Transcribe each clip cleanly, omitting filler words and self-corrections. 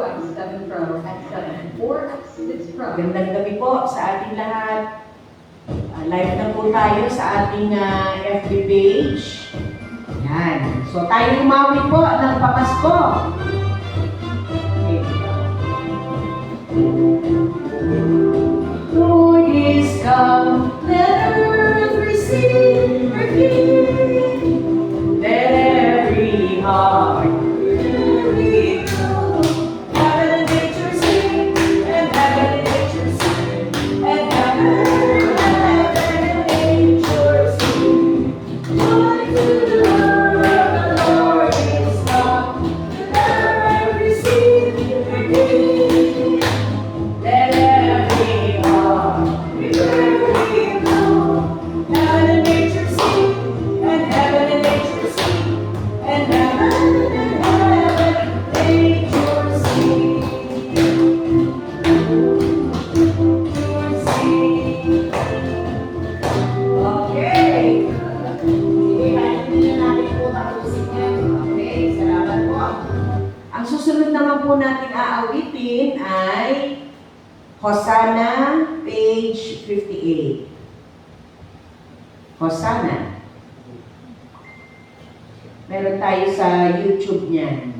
X7 Pro, X7 or X6 Pro. Magandang gabi po sa ating lahat. Live na po tayo sa ating FB page. Yan. So tayo umawi po ng pamasko. Okay. Lord is come, let earth receive her King. Let every heart, every soul, heaven and nature sing, and heaven and nature sing, and heaven and nature sing. Joy to the world, the Lord is come, let earth receive her King. Let every heart, every soul, heaven and nature sing, and heaven and nature sing, and heaven nature sing. Okay. Hindi natin po tapusin yan. Okay, salamat po. Ang susunod naman po natin aawitin ay Hosanna, page 58. Hosanna. Meron tayo sa YouTube niyan.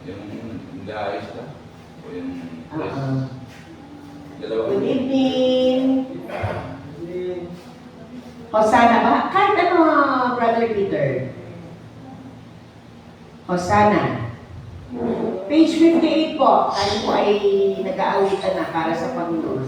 Yung ayos na? O yung dalawa? Good evening. Hosanna ba? Kahit ano, Brother Peter. Hosanna. Page 58 po. Tayo po ay nag-aawitan na para sa Panginoon.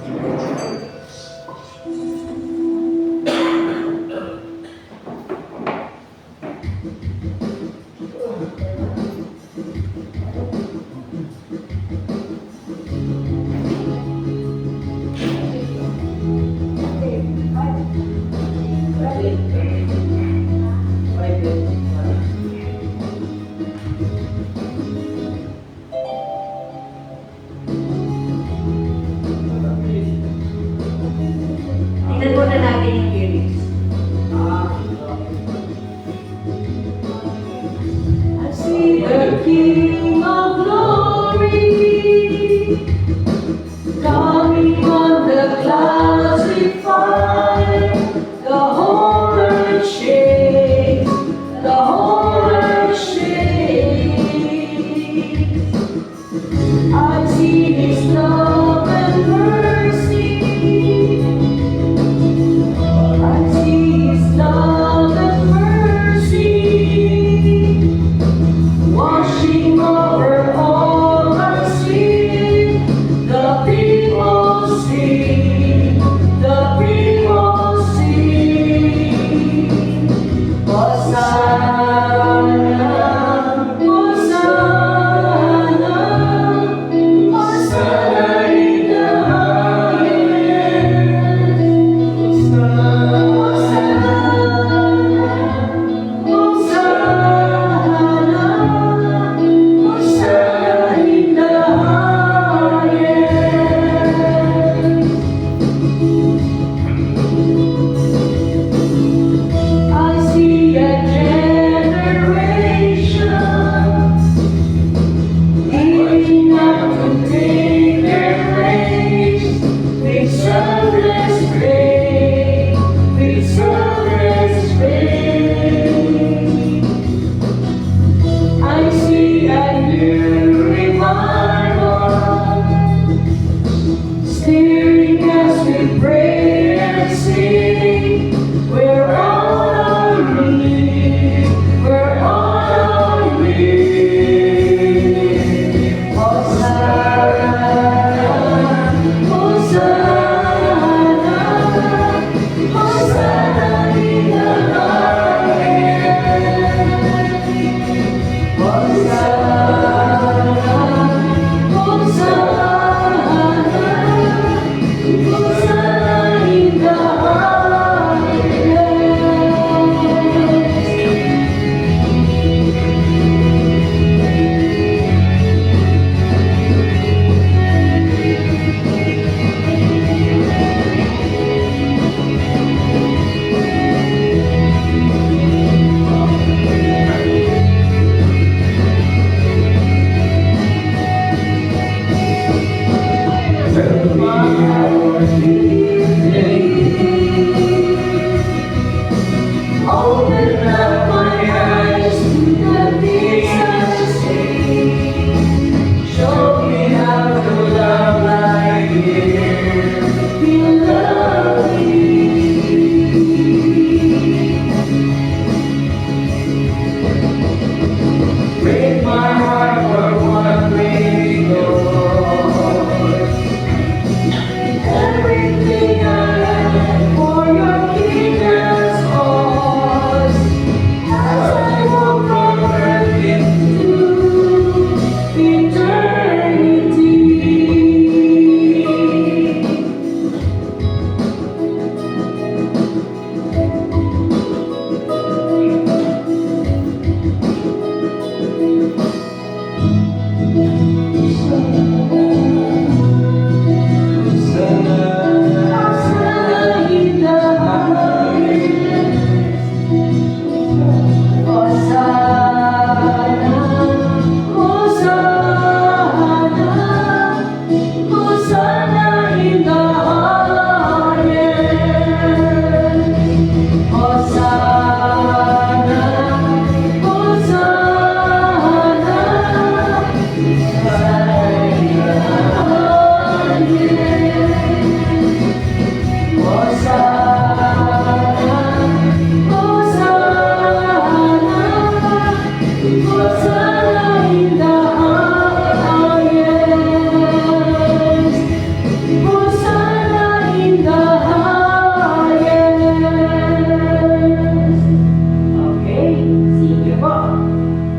Tingnan muna natin yung lyrics. I see the King of Glory coming on the clouds with fire. The whole earth shakes, the whole earth shakes. I see His love and mercy. I see His love and mercy washing over all our sin. The people sing, the people sing. Hosanna, Hosanna, Hosanna. Open up my eyes to the things I see. Show me how to love like you love me. Break my heart for one thing, Lord. Everything I am for your kingdom's cause. As I walk from earth into eternity. Okay, sige po.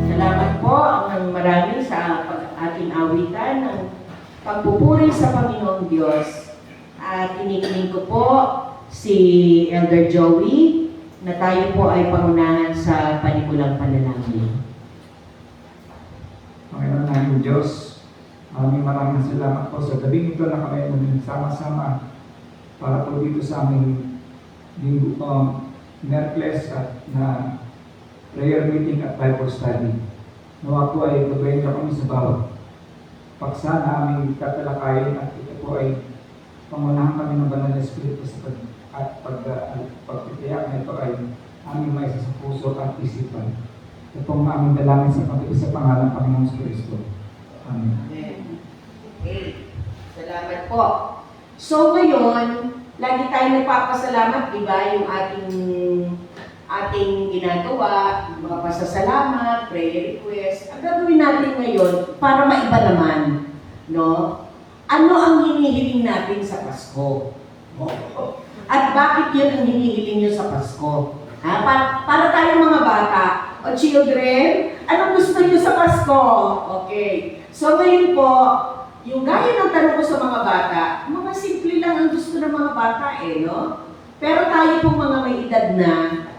Salamat po ng marami sa ating awitan ng pagpupuri sa Panginoong Diyos. At inikinig ko po si Elder Joey na tayo po ay pangunahan sa panikulang panalangin. Panginoon namin Diyos, maraming salamat po sa gabing ito na kami sama-sama para po dito sa aming Merkles at na prayer meeting at Bible study. Nawa po ay gagawin na kami sa bawat paksa na aming tatalakayin at ito po ay pangunahan kami ng Banal na Espiritu sa pagtitiyak na ito ay aming may sa puso at isipan. Ito pong aming dalangin sa pangalan ng Panginoong Kristo. Amen. Okay. Salamat po. So ngayon, lagi tayo nagpapasalamat, di ba, yung ating ginagawa, yung mga pasasalamat, prayer request. Ang gagawin natin ngayon, para maiba naman, no? Ano ang hinihiling natin sa Pasko? At bakit yun ang hinihiling nyo sa Pasko? Ha? Para tayong mga bata, o children, anong gusto nyo sa Pasko? Okay. So ngayon po, yung gaya ng tanong ko sa mga bata, mga simple lang ang gusto ng mga bata no? Pero tayo pong mga may edad na,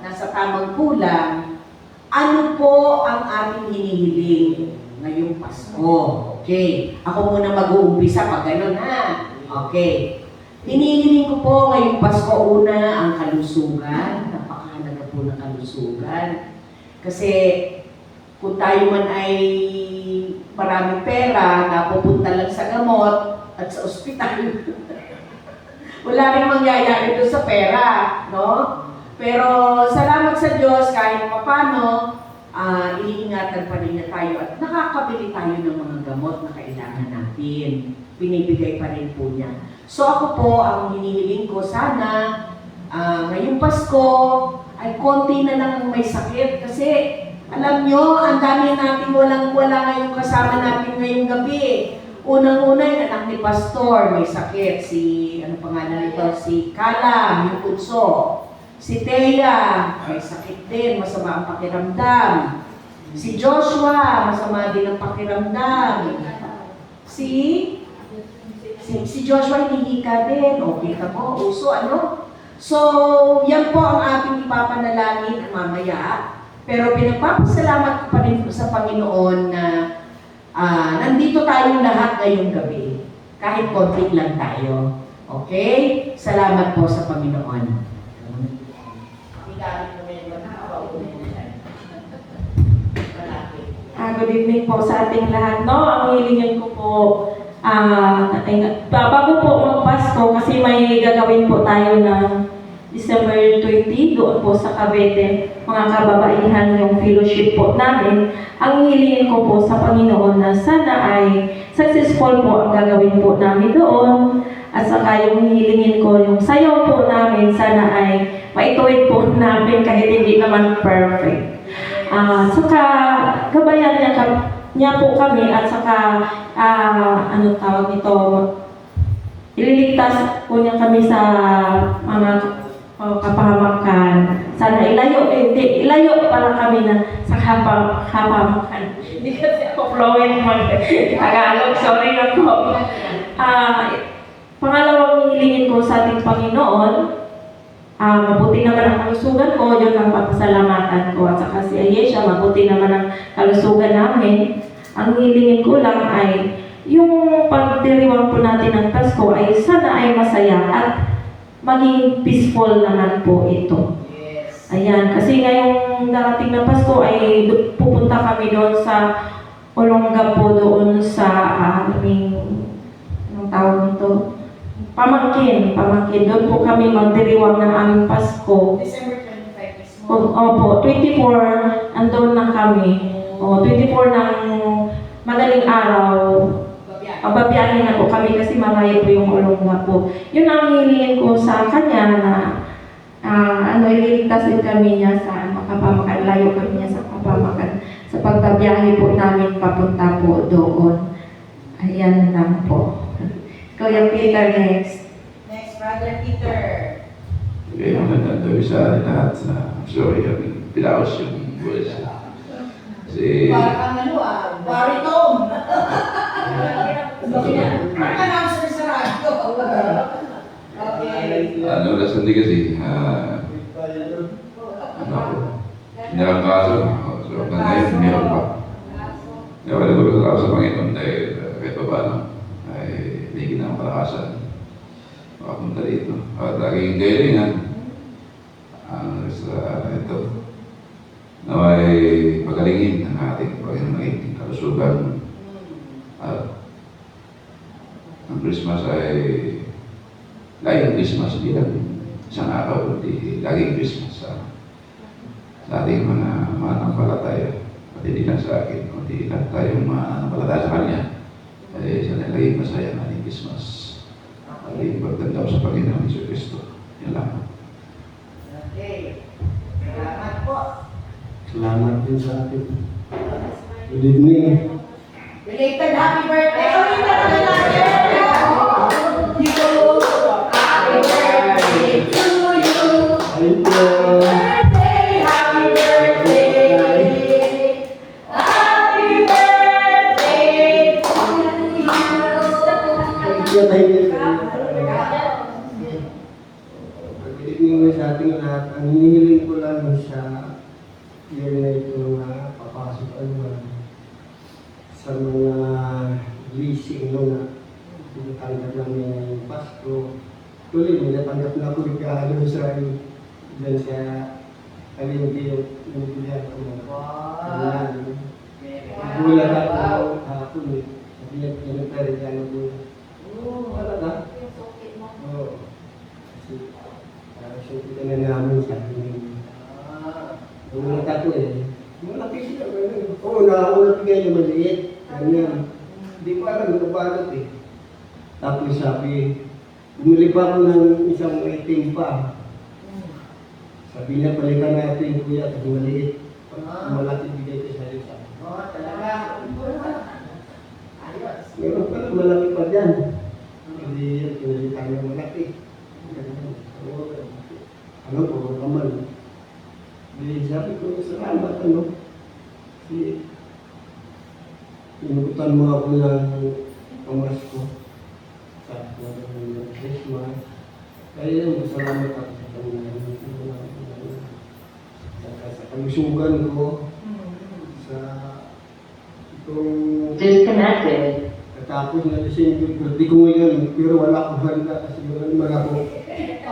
nasa tamang kulang, ano po ang aming hinihiling ngayong Pasko? Okay. Ako muna mag-uumpisa pag gano'n ha. Okay. Hinihiling ko po ngayong Pasko una ang kalusugan. Napakahalaga po ng kalusugan. Kasi kung tayo man ay maraming pera, napupunta lang sa gamot at sa ospital, wala rin mangyayari doon sa pera, no? Pero salamat sa Diyos, kahit papano, iniingatan pa rin niya tayo at nakakabili tayo ng mga gamot na kailangan natin. Binibigay pa rin po niya. So ako po, ang hinihiling ko sana, ngayong Pasko, ay konti na lang ang may sakit. Kasi, alam nyo, ang dami natin walang-wala ngayong kasama natin ngayong gabi. Unang-una yung anak ni Pastor, may sakit. Si, ano pangalan nito? Si Kala, yung punso. Si Thea, may sakit din, masama ang pakiramdam. Si Joshua, masama din ang pakiramdam. Si Joshua, hihika din. Okay ka mo, uso, ano? So, yan po ang ating ipapanalangin mamaya. Pero pinagpapasalamat ko pa rin sa Panginoon na nandito tayong lahat ngayong gabi. Kahit konti lang tayo. Okay? Salamat po sa Panginoon. Good evening po sa ating lahat, no? Ang hilingin ko po, bago po mag-Pasko, Pasko kasi may gagawin po tayo ng December 20 doon po sa Cavite, mga kababaihan yung fellowship po namin. Ang hilingin ko po sa Panginoon na sana ay successful po ang gagawin po namin doon. At saka yung hilingin ko, yung sayaw po namin, sana ay maituwid po namin kahit hindi naman perfect. Saka gabayan niya po kami at saka ano tawag nito, ililigtas po niya kami sa mga kapahamakan. Sana ilayo pala kami na sa kapahamakan. Hindi kasi ako fluent mag-Tagalog, sorry na po. Pangalawang hilingin ko sa ating Panginoon, mabuti naman ang kalusugan ko, yun ang pagpasalamatan ko. At saka si Ayesha, mabuti naman ang kalusugan namin. Ang hilingin ko lang ay yung pagdiriwang po natin ng Pasko ay sana ay masaya at maging peaceful naman po ito. Yes. Ayan, kasi ngayong darating na Pasko ay pupunta kami doon sa Olonga po doon sa aming anong tawag nito? Pamangkin. Doon po kami magdiriwang ng aming Pasko. December 25 mismo. Opo, 24, andun na kami. 24 ng madaling araw. Babiyahin na po kami kasi malayo po yung Olonga po. Yun ang hilingin ko sa kanya na ililigtas din kami niya sa kapamakan. Layo kami niya sa kapamakan. Sa pagbabiyahe po namin papunta po doon. Ayan lang po. Kuya Peter, next. Next, Brother Peter. Okay, magandang gabi sa lahat. Sorry, pinaos yung voice. Kasi... Parang baritone. Parang announcer sa radyo. Okay. Nasaan din kasi, nakakaso. So, ngayon, meron pa. Kaya wala ko sa Panginoon dahil kahit pa paano ay bigyan ng kalakasan. Makapunta dito. At laging galingan. Sa ito. Naway pagalingin ang ating Panginoon kalusugan. At ang Christmas ay laging Christmas bilang isang araw, kundi laging Christmas sa ating mga mananampalataya. At hindi lang sa akin, kundi lang tayong mananampalataya sa Kanya. Ay siya na laging masaya ng ating Christmas. Laging pagtandaw sa Panginoon Hesus Kristo. Yan lang. Okay. Salamat po. Salamat din sa atin. Good evening. Belated happy birthday! Ulit na naman natin! Happy birthday to you! Thank you. Happy birthday! Happy birthday to you! Thank you. Good evening sa ating lahat. Ang hinihiling ko lang sa year na ito na papasok sa mga blessing na tinatanggap namin ngayong Pasko. Tuloy, may natanggap na ako regalo sa dyan sa Kalinti yung bigyan ko. Wow! Gulat ako hapon eh. Sabi niya, regalo ko. Oo, talaga? Oo. Kasi, siyempre ka na namin sa akin. Umulat ako eh. Malaki siya. Oo, nakakabigay yung maliit. Ganyan. Hindi ko alam, nakabalot eh. Tapos sabi, bumili pa ako ng isang itim pa. Sabi niya, palitan natin kuya, kasi maliit. Malaki bigay ko sa isa. Oo, talaga. Ayos. Meron pa lang malaki pa dyan. Hindi yan, pinalitan ng malaki. Ano po, kamal. Di sabi ko, salamat ano. Kasi, pinukutan mo ako ng pamasko. Sa Christmas. Kaya yun, salamat ako sa Panginoon. Sa kalusugan ko. Sa itong... Disconnected. Katapos na December, birthday ko ngayon, pero wala akong handa kasi wala akong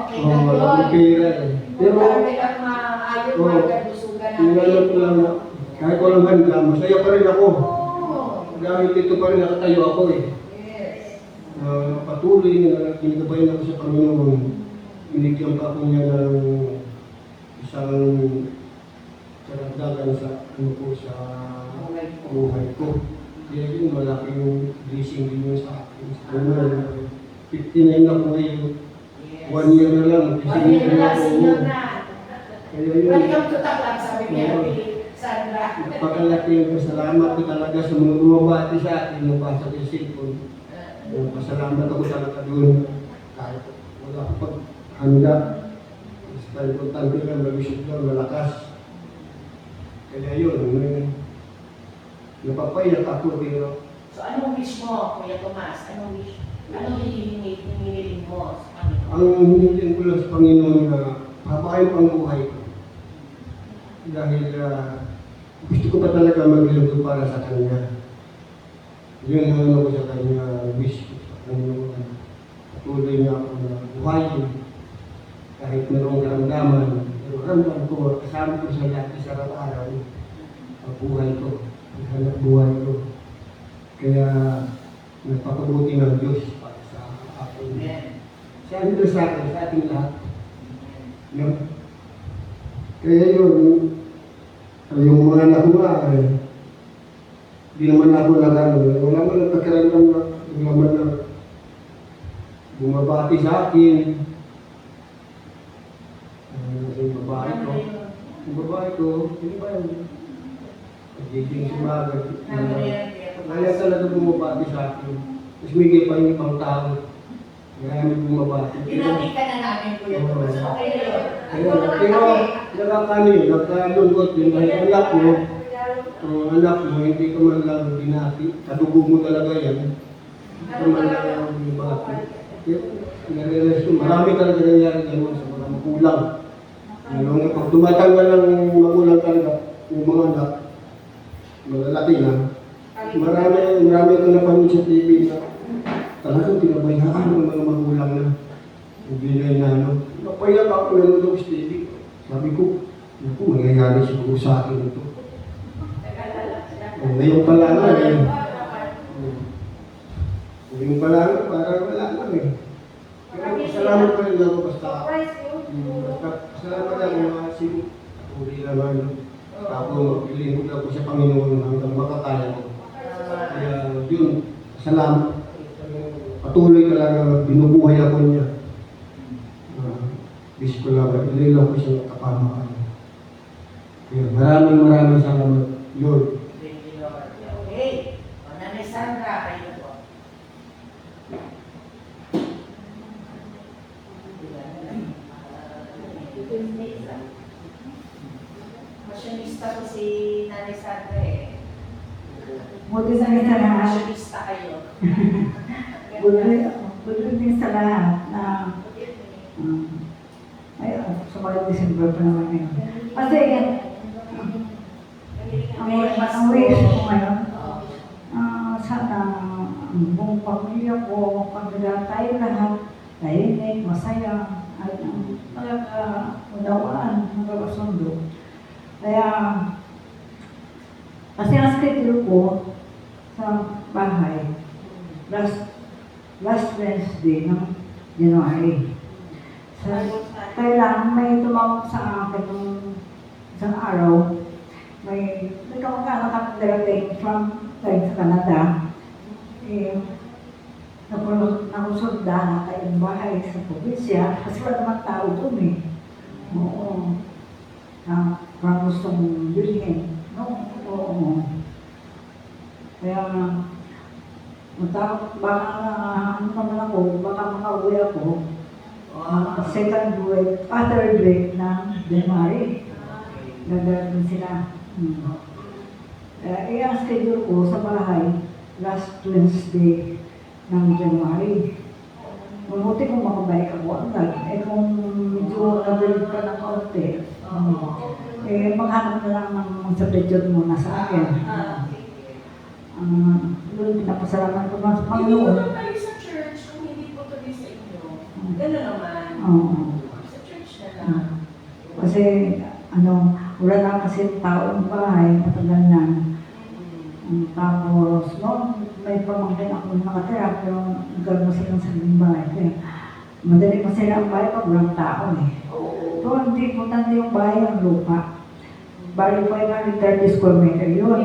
Okay wala na akong yun. pera eh. Pero, Marami kang maayos mga kalusugan tinanong ko lang na, kahit walang handa, masaya pa rin ako. Oo. Dahil dito pa rin nakatayo ako eh. Yes. Patuloy patuloy na ginagabayan ako sa Panginoon. Binigyan pa ako niya ng isang karagdagan sa sa buhay ko. Kaya yun, malaking blessing din yun sa akin. Ano, 59 ako ngayon. 1 year na lang. 59 na ako. Kaya yun. Welcome to Taklak, sabi niya, Sandra. Napakalaking pasalamat ko talaga sa mga bumabati sa akin nung pasok yung cellphone. Pasalamat ako talaga doon. Kahit wala ko paghanda. Basta importante lang, mag-isip lang, malakas. Kaya yun, napapayak ako pero So, anong wish mo, Kuya Tomas? Anong wish? Anong hinihiling mo sa Panginoon? ang hinihiling ko lang sa Panginoon na papaayos ang buhay ko. Dahil gusto ko pa talaga maglingkod para sa Kanya. Yun ang ano ko sa Kanya, wish ko sa Panginoon. Patuloy niya ako na buhayin. Kahit mayroong karamdaman, pero ramdam ko, kasama ko sa lahat sa araw-araw, ang buhay ko, ang hanap buhay ko. Kaya nagpapabuti ng Diyos para sa akin. Sa akin sa akin, sa ating lahat. No? Kaya yun, yung mga anak ko nga, di naman ako nagano, wala man ang pagkaramdam na, wala man na bumabati sa akin. Yung babae ko, yun ba yun? Pagiging sumagad. Kaya talaga bumabati sa akin. Tapos may pa yung ibang tao. Kaya may bumabati. Tinapik ka na namin, Kuya Tomas. Okay na yun. Pero nagkakalungkot yung anak mo. Anak mo, hindi ka man lang binati. Kadugo mo talaga yan. Hindi ka man lang binati. Marami talaga nangyari ganun sa mga magulang. Pag tumatanggal ng magulang talaga, yung mga anak, malalaki na, marami kang napanood sa TV na talagang pinabayaan ng mga magulang na hindi na inano. Napayak ako nanonood sa TV. Sabi ko, naku, mangyayari siguro sa akin ito. Ngayon pala nga eh. Ngayon pala nga, parang wala lang eh. Pero salamat pa rin ako basta. Salamat ako mga sige. Patuloy naman. Ako maglingkod ako sa Panginoon hanggang makakaya ko. Kaya yun, salamat. Patuloy talaga binubuhay ako niya. Wish ko lang, ililang ko siya kapamakan. Kaya maraming salamat. Lord. Thank you, Lord. Okay. Nanay Sandra, kayo po. Masyonista ko si Nanay Sandra eh. Buti sa mga lahat. Masyonista kayo. Buti din sa lahat na ay, sa mga December pa naman ngayon. Kasi ang wish ko ngayon, sana ang buong pamilya ko, pagdala tayo lahat, tahimik, masaya, at unawaan, magkakasundo. Kaya, kasi ang schedule ko sa bahay, last Wednesday ng January. Kailan may tumawag sa akin ng isang araw, may kamag-anak kami darating from sa Canada. Nakusulda na kayong bahay sa probinsya kasi wala naman tao doon eh. Oo. Parang gustong bilhin. No? Oo. Kaya baka naman ako, baka makauwi ako. Third week ng January. Gagawin sila. Ang schedule ko sa bahay, last Wednesday ng January. Mabuti kung makabalik ako agad. Kung medyo nabalik pa ng kaunti, maghanap na lang ng substitute muna sa akin. Doon pinapasalamat ko sa Panginoon. Hindi naman kayo sa church kung hindi po tuloy sa inyo. Gano'n naman. Sa church na lang. Kasi, wala na kasi tao ng bahay, matagal na. Tapos, may pamangkin ako nakatira nakatira, pero nagkaroon mo silang sariling bahay. Kaya madali masira ang bahay pag walang tao eh. Oo. So, hindi importante yung bahay, ang lupa. Bali 530 square meter yun.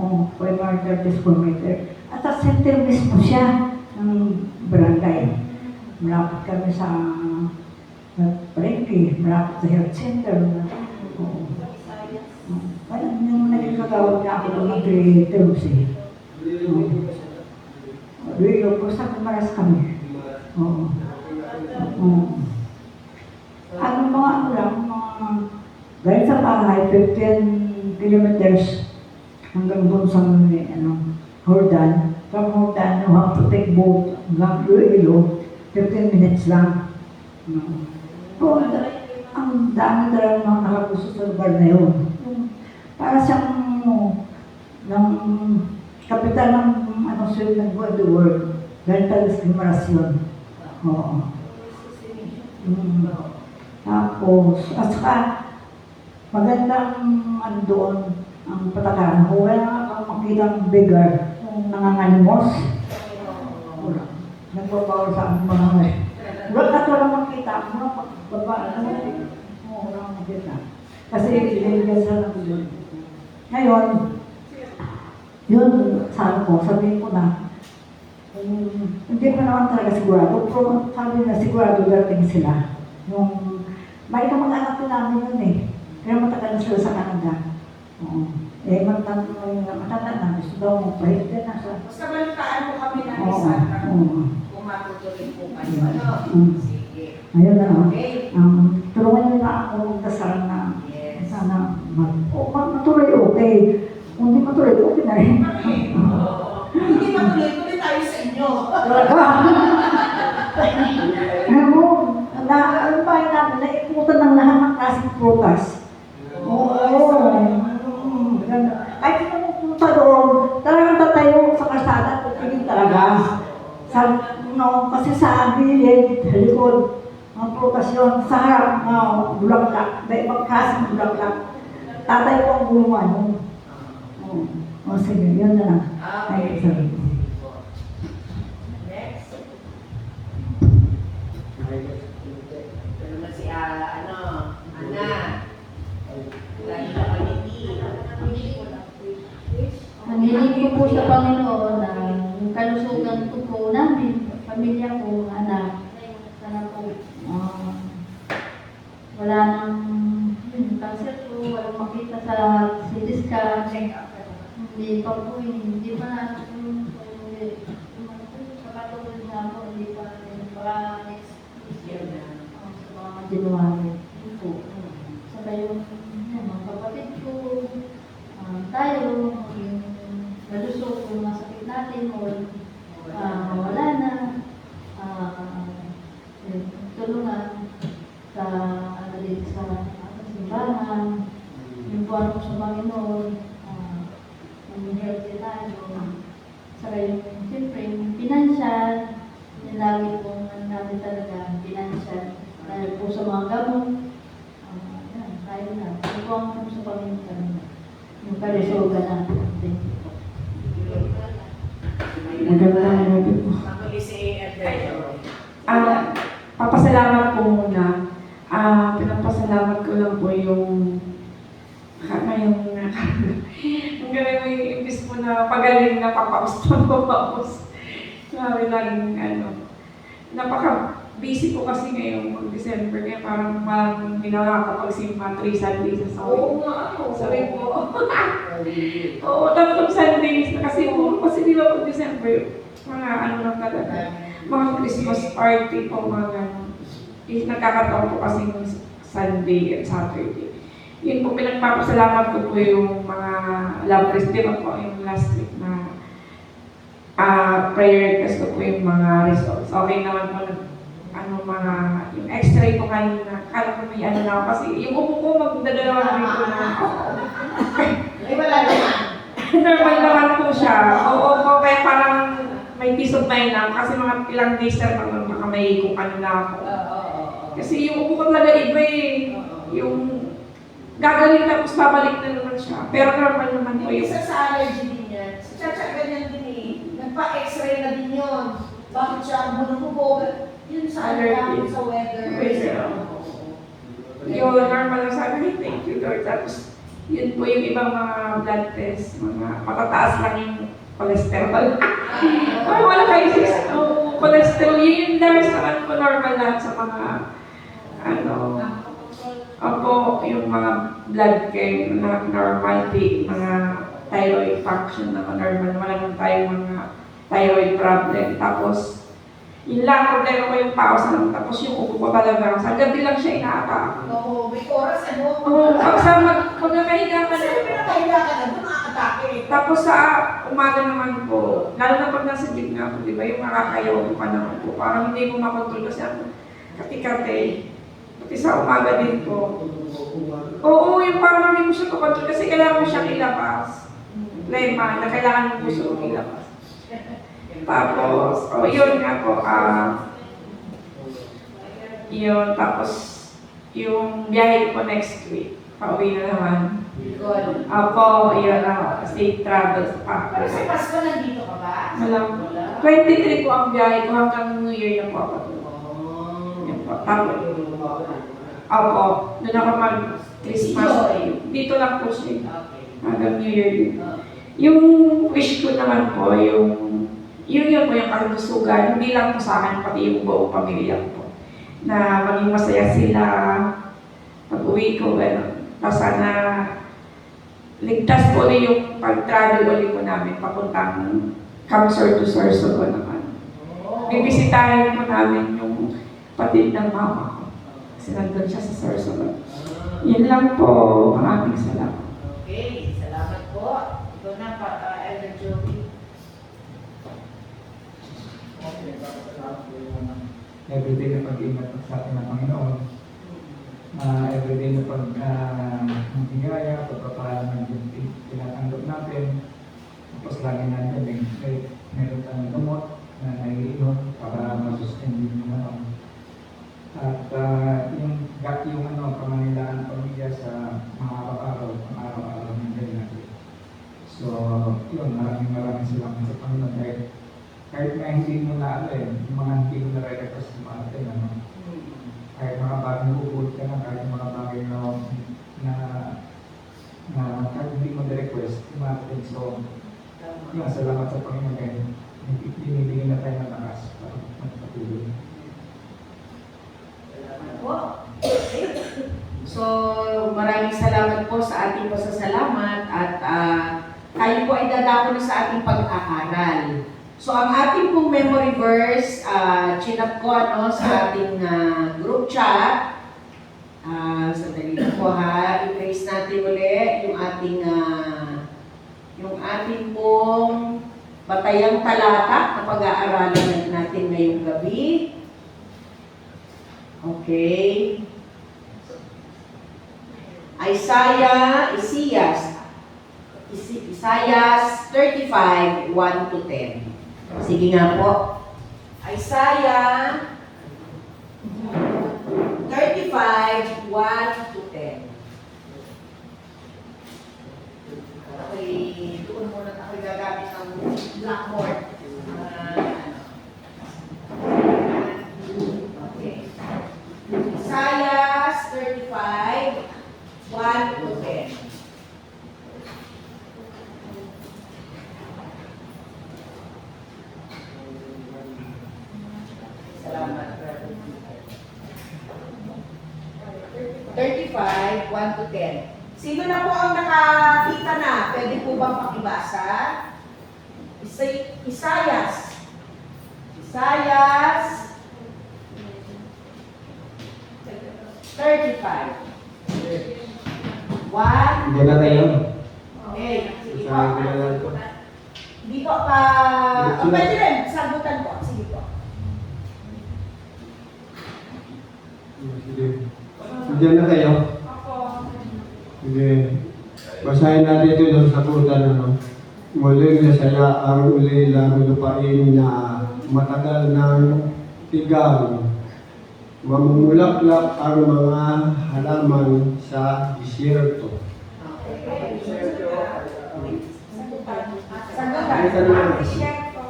Oo, 530 square meter. At sa center mismo siya ng barangay. Malapit kami sa Palengke, malapit sa health center. Oo. Kaya yung naging kagawad niya ako doon ng 3 terms eh. Rilo, basta kumaras kami. Oo. Oo. Ano mga ano lang, mga dahil sa bahay, 15 kilometers hanggang doon sa Hordan. From Hordan, you have to take boat hanggang Iloilo, 15 minutes lang. So, ang dami talagang mga nakapuso sa lugar na yun. Para siyang ng kapital ng Sweden and go the world. Dahil talagang discriminasyon. Oo. Tapos, at saka, magandang doon ang patakaran. Kung wala kang makitang beggar, kung nangangalimos, wala. Nagbabawal sa mga wala ka lang makita, mga pagbabaan, wala kang makita. Kasi binigyan sa lang doon. Ngayon, yun, sabihin ko na, hindi pa naman talaga sigurado, pero sabi na sigurado darating sila. Yung, may kamag-anak ko namin yun eh. Kaya matagal na sila sa Canada. Oo. Eh, matanda na. Gusto daw mo, president na siya. Basta balitaan mo kami ng Oo. isa. Oo. Kung matutuloy po kayo. Ano? Sige. Ayun na. Okay. Tulungan niyo na ako magdasal na Yes. sana matuloy okay. Kung hindi matuloy, okay na rin. Hindi matuloy tayo sa inyo. Talaga. Alam mo, ano ba yung namin, naiputan ng lahat ng klaseng prutas. Oo. Kahit kung pumunta doon, talagang tatayo sa kalsada at tingin talaga. Kasi sa gilid, sa likod, ang prutas yun, sa harap, bulaklak, may magkasang bulaklak. Tatayo ang bunga nun. O sige, yun na lang. Ay, sorry. Next. Ito naman si, Ana. Lagi na Nanginig ko po sa Panginoon na yung kalusugan ko po namin, pamilya ko, anak, sana po wala nang cancer ko, walang makita sa CT scan, hindi pa po, hindi pa na kapatulad na po, hindi pa para next year na sa mga January po. Saka yung mga kapatid ko, tayo, yung malusok yung mga sakit natin, or wala na, tulungan sa dito sa simbahan, yung buwan ko sa Panginoon, mag-healthy tayo. Saka yung, siyempre, yung financial, yung lagi pong namin talaga, financial, dahil po sa mga gamot, tayo na, yung buwan ko sa Panginoon talaga. Yung kalusugan natin. Magandang gabi po. Nakuli si Alberto. Papasalamat po muna. Pinapasalamat ko lang po yung ngayong gabi mo yung imbis po na pagaling na papaus. Sabi lang, napaka-busy po kasi ngayong mag-December. Kaya parang hindi na nakakapagsimba 3 Sundays sa Oo sawi. nga. Sabi po. Oo, tatlong Sundays na kasi di ba pag December, mga lang talaga. Mga Christmas party po, mga gano'n. Nagkakataon po kasi ng Sunday at Saturday. Yun po, pinagpapasalamat ko po yung mga lovers. Di ba po yung last week na prayer request ko po yung mga results. Okay naman po, yung x-ray ko kanina. Kala ko may na ako kasi yung upo ko magdadalawa na rin po na. Ay, wala naman. Normal naman po siya. Oo po, kaya parang may peace of mind lang. Kasi mga ilang days na baka may kukan na ako. Kasi yung upo ko talaga iba eh. Yung gagaling tapos babalik na naman siya. Pero normal naman po Yung yung... isa sa allergy din yan. Si Chacha ganyan din eh. Nagpa-X yun? Bakit siya ang humuhubog? Yun sa Allergy. sa weather. Weather. Yun, normal lang sabi, thank you Lord. Tapos, yun po yung ibang mga blood test, mga matataas lang yung cholesterol. Ay, wala kayo cholesterol. Yun yung nurse naman po normal lahat sa mga, opo, yung mga blood care na normal, mga thyroid function na normal. Wala naman tayong mga thyroid problem. Tapos, yun lang, problema ko yung pause lang. Tapos yung upo ko talaga. Sa gabi lang siya inaatake. Oo, may oras ano? Oo, pag nakahiga ka na. Pinakahiga ka na, doon nakakatake. Tapos sa umaga naman po, lalo na pag nasa gitna po, di ba, yung makakayaw mo pa naman po. Parang hindi mo makontrol kasi ang kati-kati. Pati sa umaga din po. Oo, yung parang hindi mo siya makontrol kasi kailangan mo siyang ilabas. Lema, na kailangan mo gusto mong ilabas. Tapos, yun nga po, yun, tapos, yung biyahe ko next week, pauwi na naman. Good. Ako, yun na, state travels pa. Pero sa Pasko nandito ka ba? Malam, 23 po ang biyahe ko hanggang New Year na po ako doon. Yan po. Tapos, ako, doon ako mag-Christmas Day. Dito lang po siya. Hanggang New Year din. Yung wish ko naman po, yung yun po yung kalusugan, hindi lang po sa akin, pati yung buong pamilya ko. Na maging masaya sila pag-uwi ko, gano'n. Sana ligtas po ulit yung pag-travel ulit po namin papuntang Camsor to Sorsogon naman. Bibisitahin po namin yung patid ng mama ko. Kasi nandun siya sa Sorsogon. Yun lang po. Maraming salamat. Okay, salamat po. Ito na, Elder Joey. Everyday na pag-ingat sa atin ng Panginoon. Everyday na pag-hingaya, pagpapahalan ng tinatanggap natin. Tapos lagi natin meron tayong gamot na naiinom para masustain din yung ano. At yung pamanilaan ng pamilya sa mga araw-araw ng day natin. So, yun, maraming salamat sa Panginoon kahit nga hindi mo na yung mga hindi mo nare-request sa atin, kahit mga bagay bubud ka na, kahit mga bagay na kahit hindi mo na-request, umatin. So, yun, salamat sa Panginoon kahit binibigyan na tayo ng lakas para magpatuloy. Salamat po. So, maraming salamat po sa ating pasasalamat at tayo po ay dadako na sa ating pag-aaral. So, ang ating pong memory verse, chinap ko sa ating group chat. Sandali na po ha. I-praise natin ulit yung ating pong batayang talata na pag-aaralan natin ngayong gabi. Okay. Isaiah 35, 1-10. Sige nga po. Isaiah 35, 1-10. Okay, doon muna ako gagamit ng blackboard. Okay. Isaiah 35, 1-10. Salamat, brother. 35, 1-10. Sino na po ang nakakita na? Pwede po bang pakibasa? Isaiah 35. 1. Hindi na tayo. Okay, sige po. Sabi ko na lang po. Hindi po pwede rin, sagutan po. Sige po. Sige. Diyan na kayo. Sige. Basahin natin ito yung sagutan. Muling nasaya ang uli lang lupain na matagal ng tigang. Mamumulaklak ang mga halaman sa disyerto. Sagutan. Ang disyerto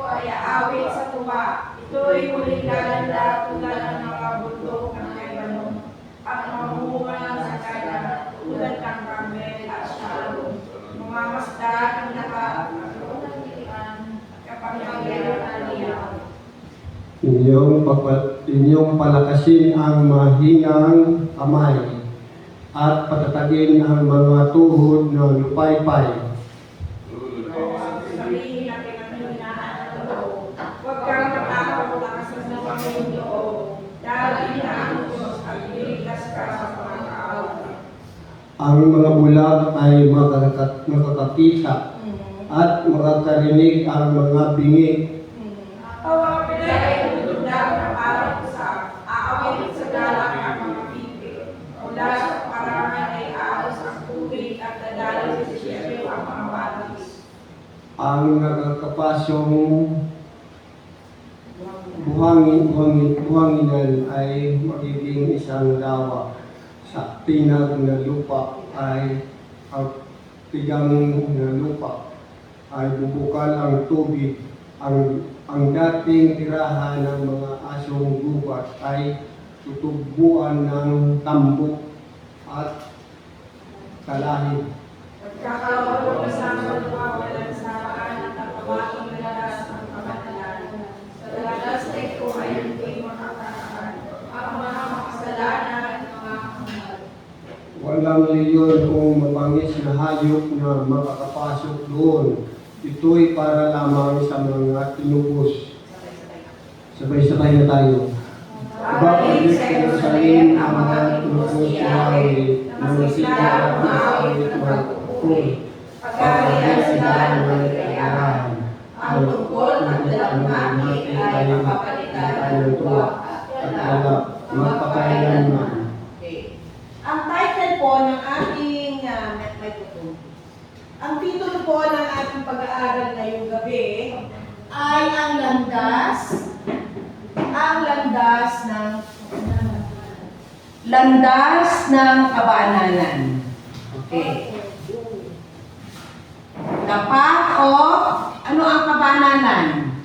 ay kaya awit sa tuwa. Ito'y muling lalanda tulad ng mga bundok ng Lebanon. At mamumunga sa kanya tulad ng Carmel at Sharon. Mga masdan ng nakakaroon ng diliman kapag nangyayari niya. Inyong palakasin ang mahinang kamay at patatagin ang mga tuhod na lupaypay. Sabihin natin ang hinahaan ng loob. Huwag kang matakot, lakasan ng Panginoon loob. Dahil hinahaan mo Diyos at niligtas ka sa mga kaaway. Ang mga bulag ay makakakita at makakarinig ang mga bingi. Ang pinay ay tutugdang na parang sa aawit sa galak ang mga pipi. Mula sa parangan ay aos ang tubig at dadalhin sa siyempre ang mga batis. Ang nakakapasong buhanginan ay magiging isang lawa. Sa tinag na lupa ay ang tigang na lupa ay bubukal ang tubig. Ang dating tirahan ng mga asong gubat ay tutubuan ng tambok at kalahib. Nagkakaroon na sa mga walang saraan at ang pamahing lalas ng kamatalan. Sa lalas na ito ay hindi makakaraan ang mga makasalanan at mga kamal. Walang leyon o mabangis na hayop na makakapasok doon. Ito'y para lamang sa mga tinubos. Sabay-sabay na tayo. Babalik sa Jerusalem ang mga tinubos ni Yahweh na masika at maawit magpupul. Pagkakaya sila ng mga kailangan. Ang tungkol at dalamhati ay mapapalitan ng tuwa at alap magpakailanman. Ang title po ng ating ang titulo po ng ating pag-aaral ngayong gabi ay ang landas ng kabanalan. Okay. Dapat o ano ang kabanalan?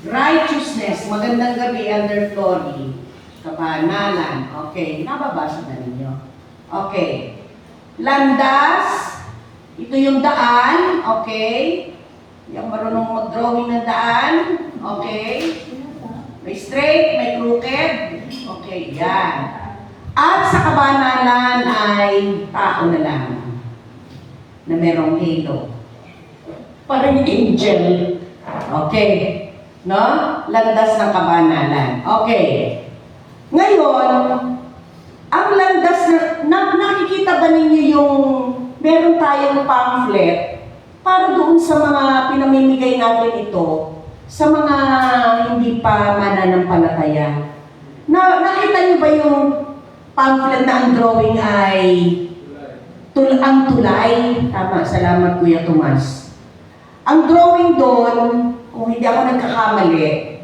Righteousness. Magandang gabi, Elder Flory. Kabanalan. Okay, nababasa na ninyo. Okay. Landas. Ito yung daan. Okay. Yung marunong mag-drawing ng daan. Okay. May straight, may crooked. Okay, yan. At sa kabanalan ay tao na lang na merong halo. Parang angel. Okay. No? Landas ng kabanalan. Okay. Ngayon, ang landas na nakikita ba ninyo yung meron tayong pamphlet para doon sa mga pinamimigay natin ito sa mga hindi pa mananampalataya. Nakita niyo ba yung pamphlet na ang drawing ay ang tulay? Tama, salamat Kuya Tomas. Ang drawing doon, kung hindi ako nagkakamali,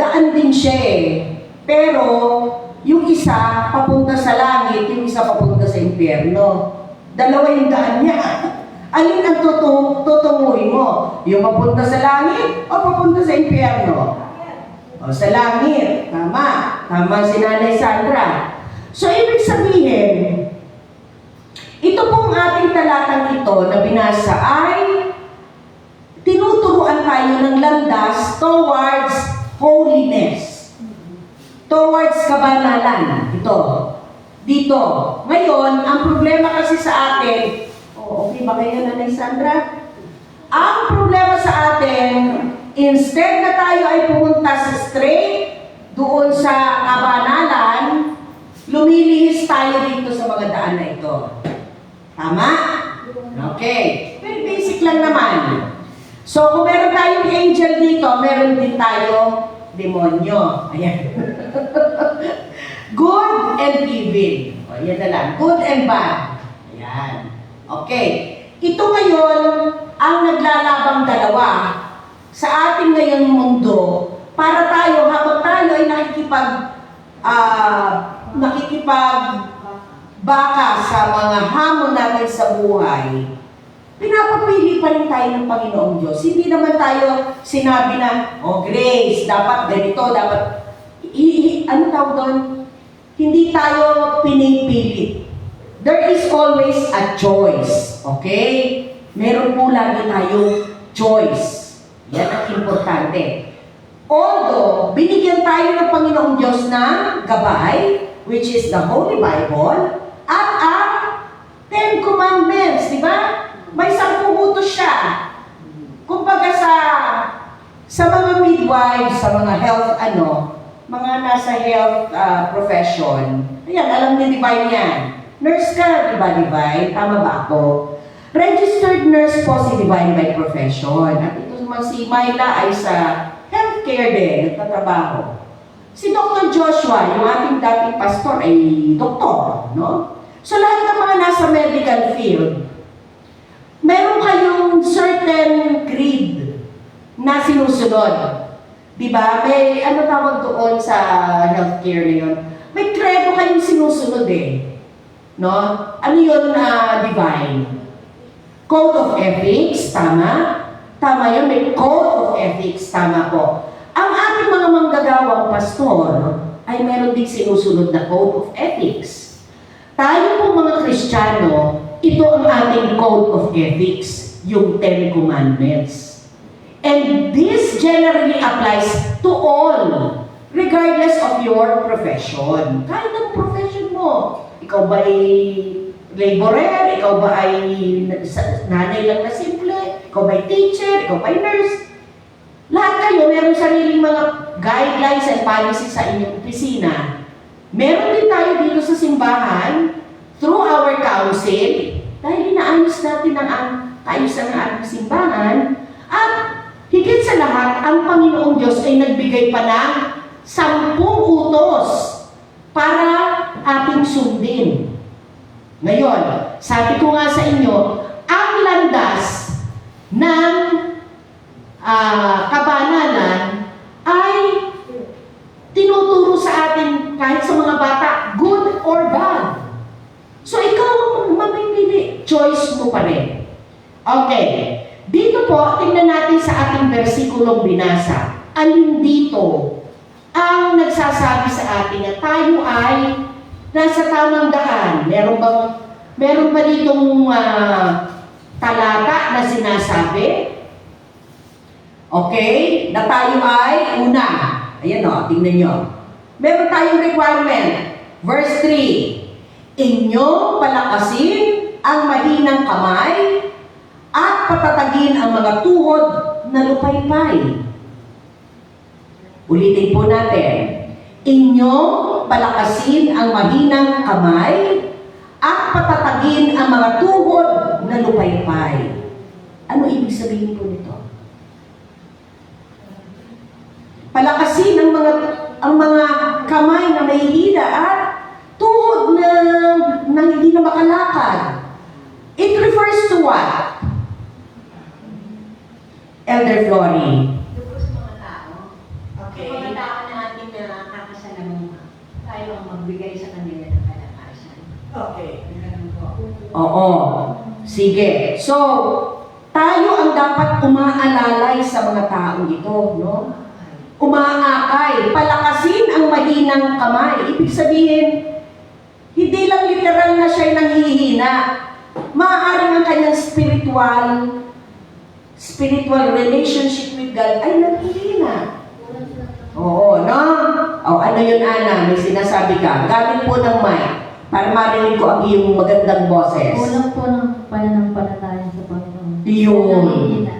daan din siya eh. Pero, yung isa papunta sa langit, yung isa papunta sa impyerno. Dalawa yung daan niya. Alin ang tutunguhin mo? Yung papunta sa langit o papunta sa impyerno? O sa langit. Tama. Tama si Nanay Sandra. So, ibig sabihin, ito pong ating talatang ito na binasa ay tinuturuan tayo ng landas towards holiness. Towards kabanalan. Ito. Dito. Ngayon, ang problema kasi sa atin, okay ba kayo, Nanay Sandra? Ang problema sa atin, instead na tayo ay pumunta sa straight, doon sa kabanalan, lumilihis tayo dito sa mga daan na ito. Tama? Okay. Very basic lang naman. So, kung meron tayong angel dito, meron din tayo demonyo. Ayan. Good and evil. O, yan na lang. Good and bad. Ayan. Okay. Ito ngayon ang naglalabang dalawa sa ating ngayong mundo para tayo, habang tayo ay nakikipagbaka sa mga hamon natin sa buhay, Pinapapili pa rin tayo ng Panginoong Diyos. Hindi naman tayo sinabi na, oh Grace, dapat ganito, dapat, ano tawag doon? Hindi tayo pinipili. There is always a choice. Okay? Meron po lagi tayong choice. Yan ang importante. Although, binigyan tayo ng Panginoong Diyos ng gabay, which is the Holy Bible, at ang Ten Commandments, di ba? May 10 utos siya. Kumbaga sa mga midwives, sa mga health, mga nasa health profession, ayan, alam ni Divine yan. Nurse ka, di ba, Divine? Tama ba ako? Registered nurse po si Divine by profession. At ito naman si Myla ay sa healthcare din, nagtatrabaho. Si Dr. Joshua, yung ating dating pastor, ay doktor, no? So lahat ng mga nasa medical field, meron kayong certain creed na sinusunod. Diba? May ano tawag doon sa healthcare na yun? May credo kayong sinusunod eh. No? Ano yun na Divine? Code of Ethics, tama? Tama yun, may Code of Ethics, tama po. Ang ating mga manggagawang pastor ay meron din sinusunod na Code of Ethics. Tayo po mga Kristiyano, ito ang ating Code of Ethics, yung Ten Commandments. And this generally applies to all, regardless of your profession. Kahit ang profession mo, ikaw ba ay laborer, ikaw ba ay nanay lang na simple, ikaw ba ay teacher, ikaw ba ay nurse. Lahat kayo, meron sariling mga guidelines and policies sa inyong opisina. Meron din tayo dito sa simbahan, through our council, dahil inaayos natin ang kaayusan ng ating simbahan, at higit sa lahat, ang Panginoong Diyos ay nagbigay pa ng 10 utos para ating sundin. Ngayon, sabi ko nga sa inyo, ang landas ng kabananan ay tinuturo sa atin kahit sa mga bata, good or bad. So ikaw mamimili, choice mo pa rin. Okay, dito po, tingnan natin sa ating versikulong binasa. Alin dito ang nagsasabi sa atin na tayo ay nasa tamang daan? Meron ba ditong talata na sinasabi? Okay, na tayo ay una. Ayan o, tingnan nyo. Meron tayong requirement. Verse 3. Inyong palakasin ang mahinang kamay at patatagin ang mga tuhod na lupaypay. Ulitin po natin. Inyong palakasin ang mahinang kamay at patatagin ang mga tuhod na lupaypay. Ano ibig sabihin po nito? Palakasin ang mga kamay na may hila at tuhod na hindi na makalakad. It refers to what? Elder Flory. Dugos mga tao. Okay. Mga tao na ating nakakasalamuha. Tayo ang magbigay sa kanila ng kalakasan. Okay. Ganun po. Oo. Sige. So, tayo ang dapat umaalalay sa mga taong ito, no? Umaakay, palakasin ang mahinang kamay. Ibig sabihin, hindi lang literal na siya'y nanghihina. Maaaring ang kanyang spiritual relationship with God ay nanghihina. Oo, no? O, ano yun, Ana? May sinasabi ka. Gamit po ng mic para marinig ko ang iyong magandang boses. Kulang po ng pananampalataya sa Panginoon. Yun.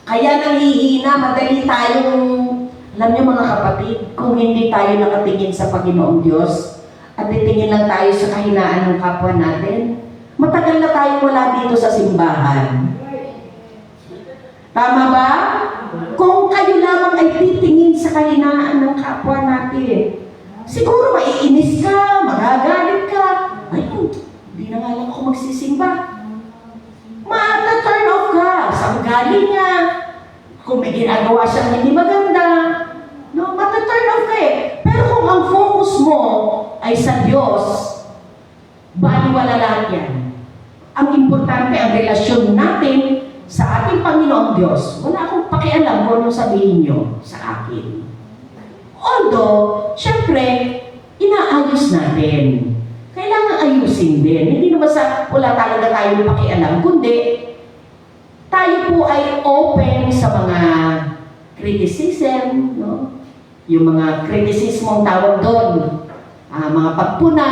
Kaya nanghihina, madali tayong, alam niyo mga kapatid, kung hindi tayo nakatingin sa Panginoong Diyos at titingin lang tayo sa kahinaan ng kapwa natin, matagal na tayong wala dito sa simbahan. Tama ba? Kung kayo lamang ay titingin sa kahinaan ng kapwa natin, siguro maiinis ka, magagalit ka, ayun, hindi na nga lang ako magsisimba. Ma-turn off ka sa ugali niya. Kung may ginagawa siyang hindi maganda, no, mata-turn off ka eh. Pero kung ang focus mo ay sa Diyos, baliwala lahat yan. Ang importante ang relasyon natin sa ating Panginoong Diyos. Wala akong pakialam kung anong sabihin nyo sa akin. Although, syempre, inaayos natin. Kailangan ayusin din. Hindi naman sa wala talaga tayong pakialam, kundi tayo po ay open sa mga criticism, no? Yung mga kritisismong tawag doon, mga pagpuna,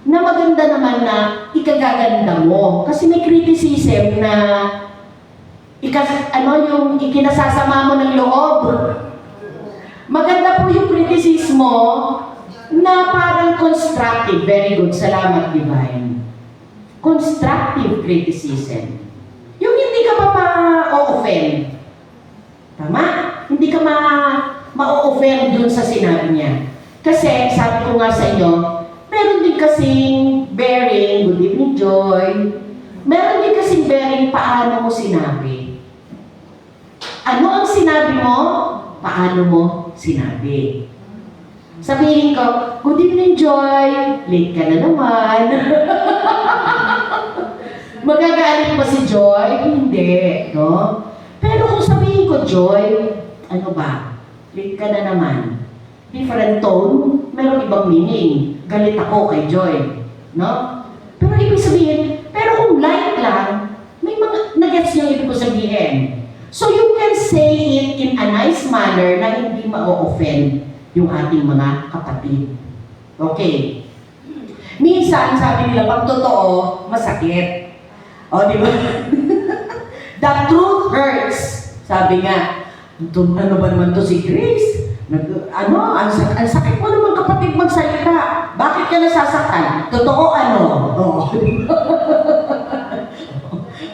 na maganda naman na ikagaganda mo. Kasi may criticism na yung ikinasasama mo ng loob. Maganda po yung kritisismo na parang constructive. Very good. Salamat, Divine. Constructive criticism. Yung hindi ka ma-offend. Tama? Hindi ka ma-offend dun sa sinabi niya. Kasi, sabi ko nga sa inyo, meron din kasing bearing, good evening, Joy. Meron din kasing bearing paano mo sinabi. Ano ang sinabi mo? Paano mo sinabi. Sabihin ko, good evening, Joy. Late ka na naman. Magagalit pa si Joy? Hindi, no? Pero kung sabihin ko, Joy, ano ba? Late ka na naman. Different tone, meron ibang meaning. Galit ako kay Joy, no? Pero ibig sabihin, pero kung light lang, may mga nagets niya ibig ko sabihin. So you can say it in a nice manner na hindi ma-offend yung ating mga kapatid. Okay. Minsan, sabi nila, pag totoo, masakit. O, di ba? The truth hurts. Sabi nga, ano ba naman to si Grace? Ang sakit mo naman kapatid magsalita. Bakit ka nasasaktan? Totoo ano? Oo.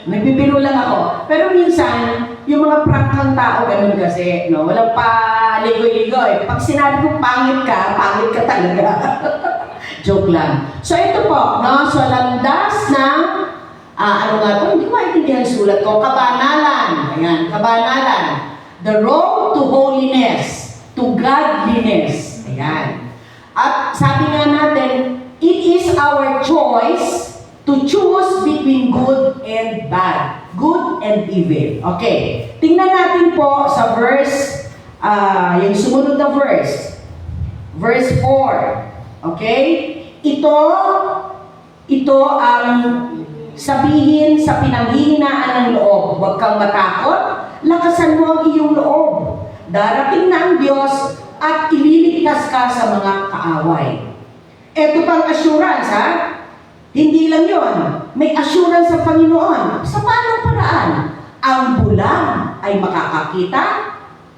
Nagbibiro lang ako. Pero minsan, yung mga prangkang tao, ganun kasi, no? Walang pa ligoy-ligoy. Pag sinabi kong pangit ka talaga. Joke lang. So ito po, no? So landas ng, ano nga ito? Hindi ko maintindihan sulat ko. Kabanalan. Ayan, kabanalan. The road to holiness, to godliness. Ayan. At sabi nga natin, it is our choice to choose between good and bad. Good and evil. Okay. Tingnan natin po sa verse, yung sumunod na verse. Verse 4. Okay? Ito ang sabihin sa pinanghihinaan ng loob. Huwag kang matakot. Lakasan mo ang iyong loob. Darating na ang Diyos at ililigtas ka sa mga kaaway. Ito pang assurance, ha? Hindi lang yon. May assurance sa Panginoon. Sa paanong paraan? Ang bulang ay makakakita.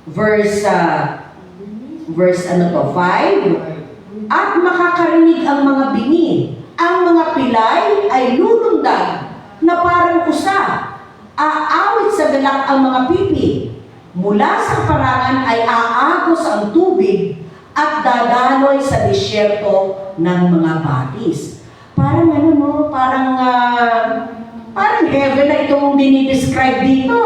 Verse 5. At makakarinig ang mga bingi. Ang mga pilay ay lulundag na parang usa. Aawit sa galak ang mga pipi. Mula sa parangan ay aagos ang tubig at dadaloy sa disyerto ng mga batis. Parang ano, no? Parang heaven na itong dinidescribe dito.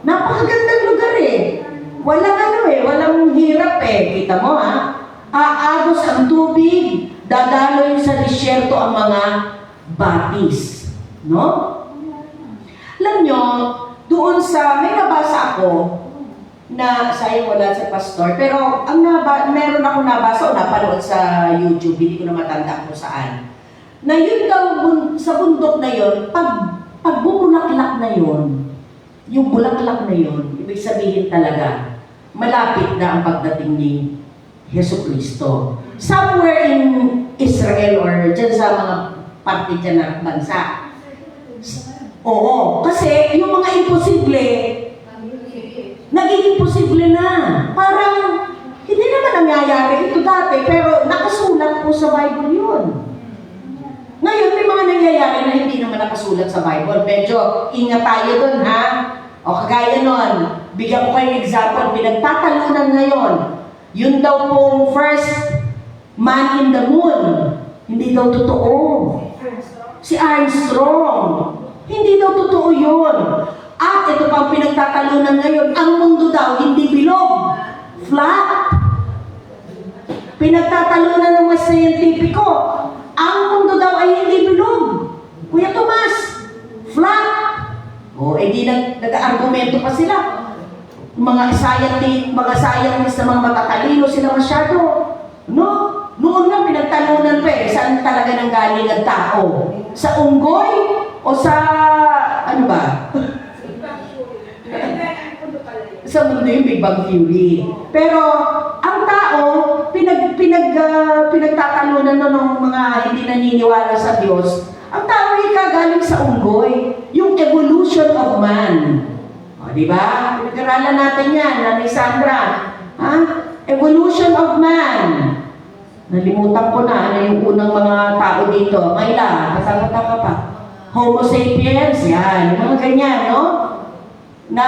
Napakagandang lugar eh. Walang hirap eh. Kita mo ha? Aagos ang tubig, dadaloy sa disyerto ang mga batis. No? Alam nyo, doon sa, may nabasa ako, na sayang wala sa pastor, pero meron ako nabasa o napanood sa YouTube, hindi ko na matanda kung saan, na yun daw, sa bundok na yun, pag bumulaklak na yun, yung bulaklak na yun, ibig sabihin talaga, malapit na ang pagdating ni Jesucristo. Somewhere in Israel or dyan sa mga parte dyan ng bansa. Oo, kasi yung mga imposible, nagiging posible na. Parang, hindi naman nangyayari ito dati, pero nakasulat po sa Bible yun. Ngayon, may mga nangyayari na hindi naman nakasulat sa Bible. Medyo ingat tayo dun, ha? O kagaya nun, bigyan ko kayong example, pinagtatalunan ngayon. Yun daw pong first man in the moon. Hindi daw totoo. Si Armstrong. Hindi daw totoo yun. At ito pang pinagtatalunan ngayon, ang mundo daw hindi bilog. Flat. Pinagtatalunan ng mga scientifico, ang mundo daw ay hindi bilog. Kuya Tomas, Flat! O, di nag-argumento pa sila. Mga scientist na mga matatalino sila masyado. No? Noon lang pinagtalunan pa saan talaga nanggaling ang tao? Sa unggoy? O sa, ano ba? Sa mundo yung Big Bang Theory. Pero, ang tao, pinagtatalunan ng mga hindi naniniwala sa Diyos. Ang tao ay kagaling sa unggoy. Yung evolution of man. O, di ba? Pinag-aralan natin yan, Nanay Sandra. Ha? Evolution of man. Nalimutan ko na ano yung unang mga tao dito. Mayla, kasama ka pa. Homo sapiens, yan. Yung mga ganyan, no? Na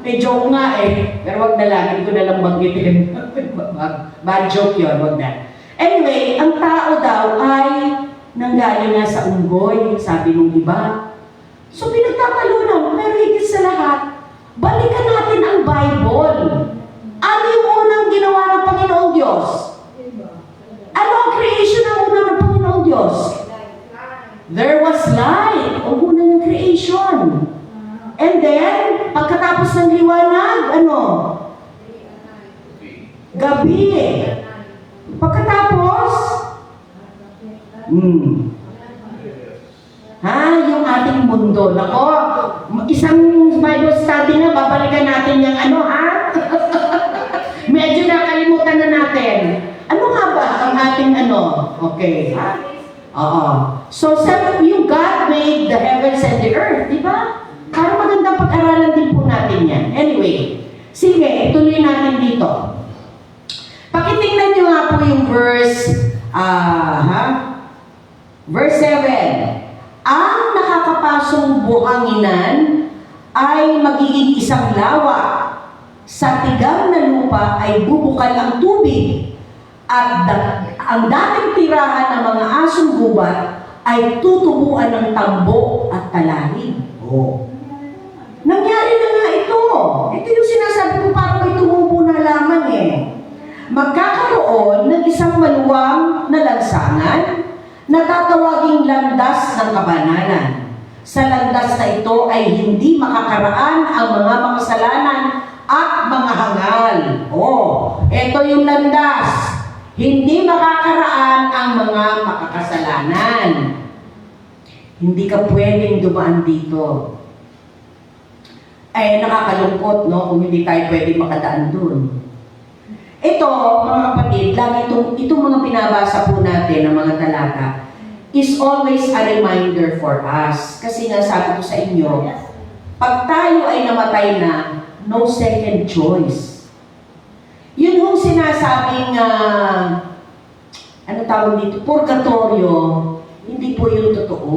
may joke nga pero wag na lang, hindi ko na lang banggitin. Bad joke yun, wag na. Anyway, ang tao daw ay nanggaling nga sa unggoy, sabi nung iba. So pinagtatalunan, pero higit sa lahat, balikan natin ang Bible. Ano yung unang ginawa ng Panginoong Diyos? Ano ang creation ng una ng Panginoong Diyos? There was light, ang una ng creation. And then, pagkatapos ng liwanag, ano? Gabi. Pagkatapos, yung ating mundo. Nako, isang Bible study na, babalikan natin yung ano, ha? Medyo nakalimutan na natin. Ano nga ba ang ating ano? Okay, ha? Oo. So, yung God made the heavens and the earth, di ba? Para magandang pag-aralan din po natin yan. Anyway, sige, tuloy natin dito. Pakitingnan nyo nga po yung verse 7. Ang nakakapasong buhanginan ay magiging isang lawa. Sa tigang na lupa ay bubukal ang tubig. At ang dating tirahan ng mga asong gubat ay tutubuan ng tambo at talahib. Oh. Nangyari na nga ito. Ito yung sinasabi ko para may tumubo na lamang Magkakaroon ng isang maluwang na lansangan na tatawaging landas ng kabanalan. Sa landas na ito ay hindi makakaraan ang mga makasalanan at mga hangal. Ito yung landas. Hindi makakaraan ang mga makakasalanan. Hindi ka pwedeng dumaan dito. Nakakalungkot, no? Kung hindi tayo pwedeng makadaan dun. Ito, mga kapatid, lagi itong mga pinabasa po natin ng mga talata is always a reminder for us. Kasi nga sabi ko sa inyo, pag tayo ay namatay na, no second choice. Yun yung sinasabing, ano tawag dito, purgatorio, hindi po yung totoo.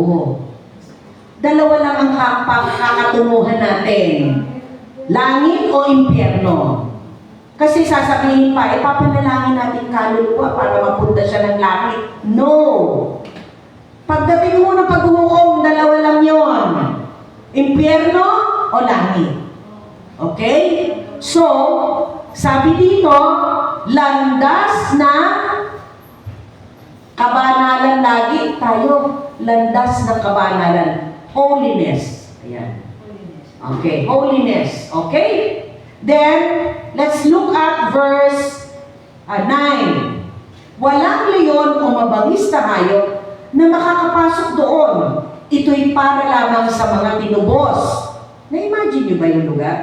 Dalawa lang ang kakatunguhan natin. Langit o impyerno. Kasi sasabihin pa, papanalangin natin kaluluwa para mapunta siya ng langit. No! Pagdating mo ng paghuhukom, dalawa lang yon. Impyerno o langit. Okay? So, sabi dito, landas na kabanalan lagi tayo. Landas ng kabanalan. Holiness. Ayan. Okay, holiness. Okay? Then, let's look at verse 9. Walang leon o mabangis na hayop na makakapasok doon. Ito'y para lamang sa mga tinubos. Na-imagine nyo ba yung lugar?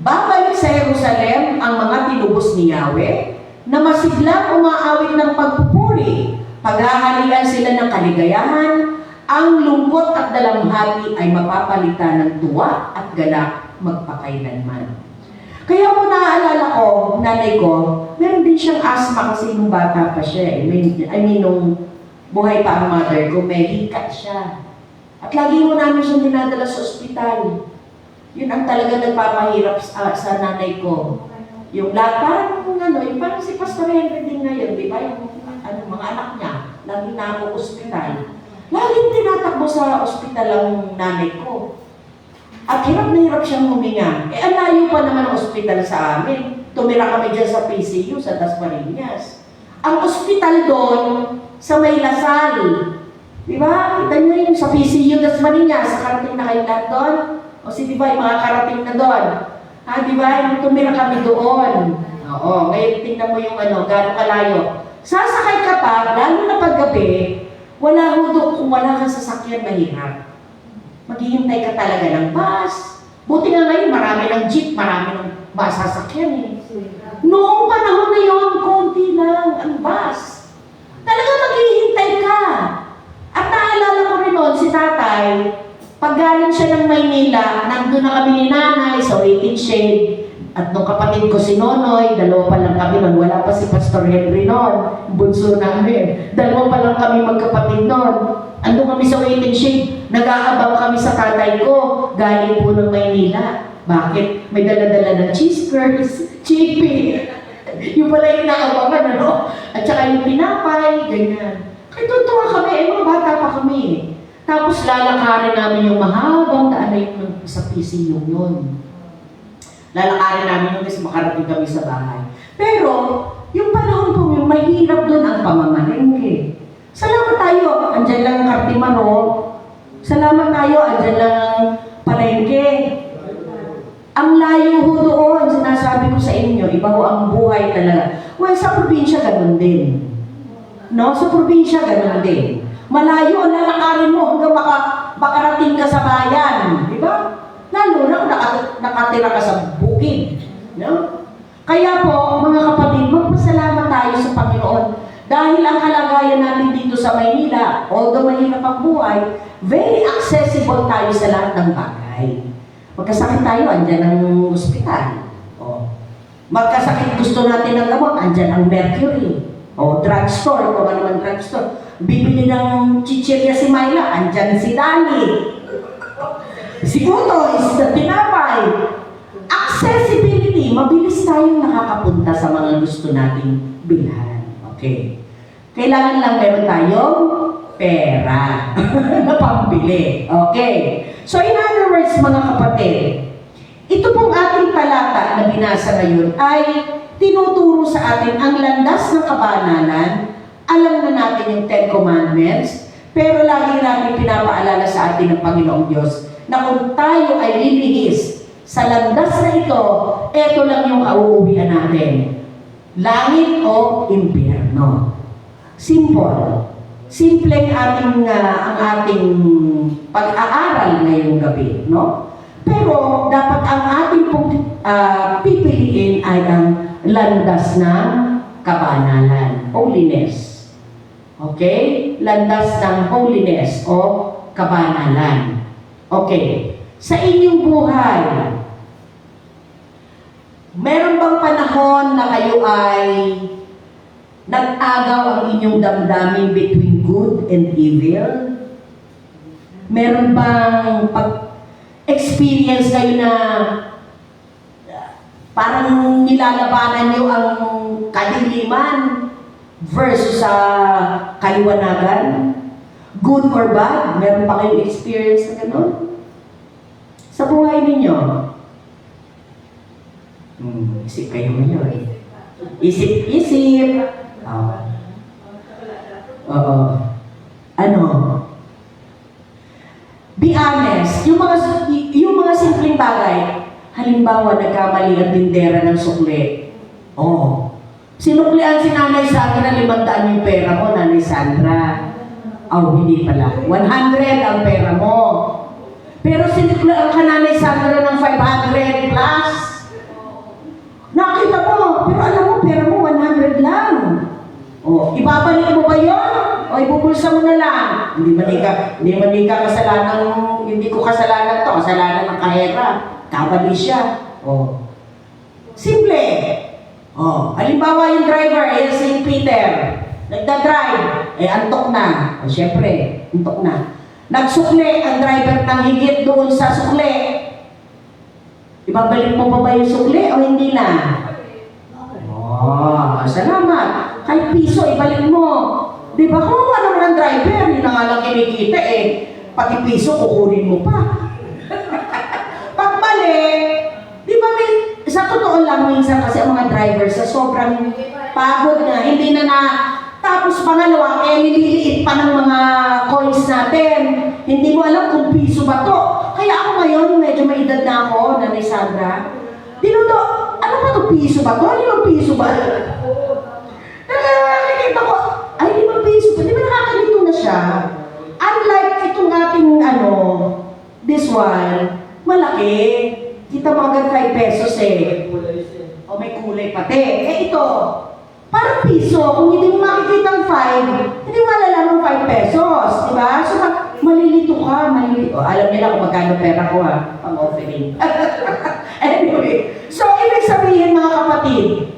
Babalik sa Jerusalem ang mga tinubos ni Yahweh na masiglang umaawit ng pagpupuri. Paghahalian sila ng kaligayahan, ang lungkot at dalamhati ay mapapalitan ng tuwa at galak magpakailanman. Kaya mo naaalala ko, nanay ko, meron din siyang asthma kasi nung bata pa siya. Nung buhay pa ang mother ko, may hika siya. At lagi mo namin siyang dinadala sa ospital. Yun ang talaga nagpapahirap sa nanay ko. Yung parang parang si Pastor Henry din ngayon, di ba? Yung mga anak niya, lagi na ako ospital. Laging tinatakbo sa ospital ang nanay ko. At hirap na hirap siyang huminga. Ang layo pa naman ang ospital sa amin. Tumira kami dyan sa PCU, sa Dasmariñas. Ang ospital doon, sa May Lasal. Di ba? Kita nyo yung sa PCU Dasmariñas, karating na kayo lahat doon? O si di ba, yung mga karating na doon? Ha, di ba? Yung tumira kami doon. Oo, ngayon tingnan mo yung gano'ng kalayo. Sasakay ka pa, lalo na paggabi, wala ho doon kung wala kang sasakyan, mahirap. Maghihintay ka talaga ng bus. Buti nga ngayon, marami ng jeep, marami ng masasakyan eh. Noong panahon na yun, konti lang ang bus. Talaga maghihintay ka. At naalala ko rin noon, si tatay, pag galing siya ng Maynila, nandun na kami ni nanay sa waiting shed. At nung kapatid ko si Nonoy, dalawa pa lang kami noon, wala pa si Pastor Henry noon, bunso namin. Dalawa pa lang kami magkapatid noon. Andun kami sa waiting shed, nag-aabang kami sa tatay ko, galing po ng Maynila. Bakit? May dala-dala ng cheese curds, chippy. Yung pala yung inaabangan, At saka yung tinapay, ganyan. Kaya tutuwa kami, mga bata pa kami. Tapos lalakarin namin yung mahabang daan na yung sa PCU yun. Lalakarin namin yung kasi makarating kami sa bahay. Pero, yung panahon po yung mahirap doon ang pamamalengke. Salamat tayo, andyan lang ang Cartimaro. Salamat tayo, andyan lang ang palengke. Ang layo ho doon, sinasabi ko sa inyo, iba ho ang buhay talaga. Well, sa probinsya, ganun din. No? Sa probinsya, ganun din. Malayo, lalakarin mo hanggang makarating ka sa bayan. Di ba? Lalo na nakatira ka sa bukid. No? Kaya po, mga kapatid, magpasalamat tayo sa Panginoon. Dahil ang kalagayan natin dito sa Maynila, although mahirap ang buhay, very accessible tayo sa lahat ng bagay. Magkasakit tayo, andyan ang ospital. Magkasakit, gusto natin ng gamot, andyan ang Mercury. Drugstore, kung ano man drugstore. Bibili ng chichirya si Myla, andyan si Dani. Si Kuto is the tinapay. Accessibility, mabilis tayong nakakapunta sa mga gusto nating bilhan. Okay. Kailangan lang meron tayong pera na pambili. Okay. So in other words, mga kapatid, ito pong ating talata na binasa ngayon ay tinuturo sa atin ang landas ng kabanalan. Alam na natin yung Ten Commandments, pero lagi natin pinapaalala sa atin ng Panginoong Diyos na kung tayo ay lilihis sa landas na ito, eto lang yung auuwian natin. Langit o impyerno. Simple. Simple ang ating pag-aaral ngayong gabi, no? Pero dapat ang ating pipiliin ay ang landas ng kabanalan, holiness. Okay? Landas ng holiness o kabanalan. Okay. Sa inyong buhay, meron bang panahon na kayo ay nag-agaw ang inyong damdamin between good and evil? Meron bang experience kayo na parang nilalabanan nyo ang kadiliman versus sa kaliwanagan? Good or bad? Meron pa kayong experience na gano'n? Sa buhay ninyo? Isip kayo ngayon. Isip. Oo. Ano? Be honest. Yung mga simpleng bagay. Halimbawa, nagkamali ang tindera ng sukli. Sinuklian si Nanay Sandra, 500 yung pera mo, Nanay Sandra. Hindi pala. 100 ang pera mo. Pero sinuklian ka, Nanay Sandra, ng 500 plus. Nakita mo, pero alam mo, pera mo 100 lang. Ibabalik mo ba yun? O ibubulsa mo na lang? Hindi man ka kasalanan, hindi ko kasalanan to, kasalanan ng kahera. Kabali siya. Simple. Halimbawa yung driver, St. Peter, nagda-drive, antok na. Siyempre, antok na. Nagsukli ang driver ng higit doon sa sukli. Ibabalik mo pa ba yung sukli o hindi na? Salamat. Kahit piso, ibalik mo. Di ba? Kawawa naman ang driver. Yun na nga lang kinikita pati piso, kukunin mo pa. Pag mali, di ba sa totoo lang minsan kasi ang mga driver sa sobrang pagod na, hindi na Tapos pangalawa, nililiit pa ng mga coins natin. Hindi mo alam kung piso ba to. Kaya ako ngayon, medyo may edad na ako, Nanay Sandra. Dinuto, ano ba to, piso ba to? 5 piso ba? Nakakita ko, ay 5 piso pa. Di ba nakakalito na siya? Unlike itong ating, this one, malaki. Kita mo agad 5 pesos eh. O may kulay pati. Ito, parang piso. Kung hindi mo makikita ang 5, hindi mo malalaman 5 pesos. Diba? So, malilito ka, malilito. Alam nila kung magkano pera ko ha, pang-offering. Anyway, so ibig sabihin mga kapatid,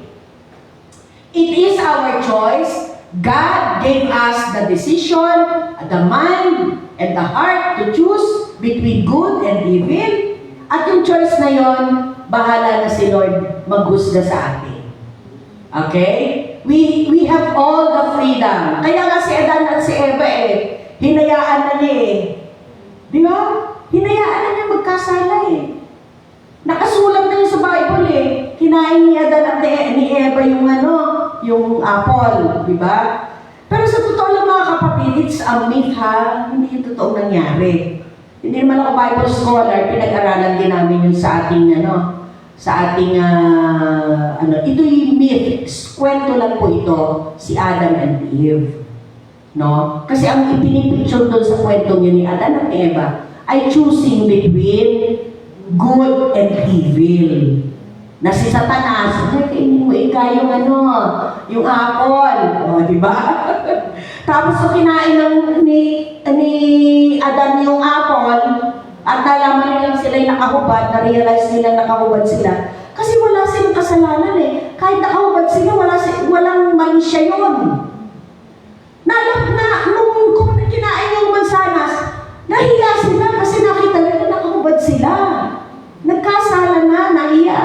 it is our choice. God gave us the decision, the mind, and the heart to choose between good and evil. At yung choice na yon, bahala na si Lord maghusga sa atin. Okay? We have all the freedom. Kaya nga si Adan at si Eva hinayaan na niya Di ba? Hinayaan na niya magkasala Nakasulat na yun sa Bible Kinain ni Adan at ni Eva yung apple. Di ba? Pero sa totoo lang mga kapatid, it's a myth ha. Hindi yung totoong nangyari. Hindi naman ako Bible scholar, pinag-aralan din namin yun sa ating ito yung myth, kwento lang po ito, si Adam and Eve. No? Kasi ang ipinipicture doon sa kwentong yun ni Adam at Eva ay choosing between good and evil. Na si Satanas, kainin mo yung yung apple. O, di ba? Tapos so kinain ni Adam yung apple, at nalaman nilang sila'y nakahubad, na-realize nila nakahubad sila. Kasi wala silang kasalanan Kahit nakahubad sila, walang mali siya yun. Nung kinain yung mansanas, nahiya sila kasi nakita nila nakahubad sila. Nagkasala na, nahiya.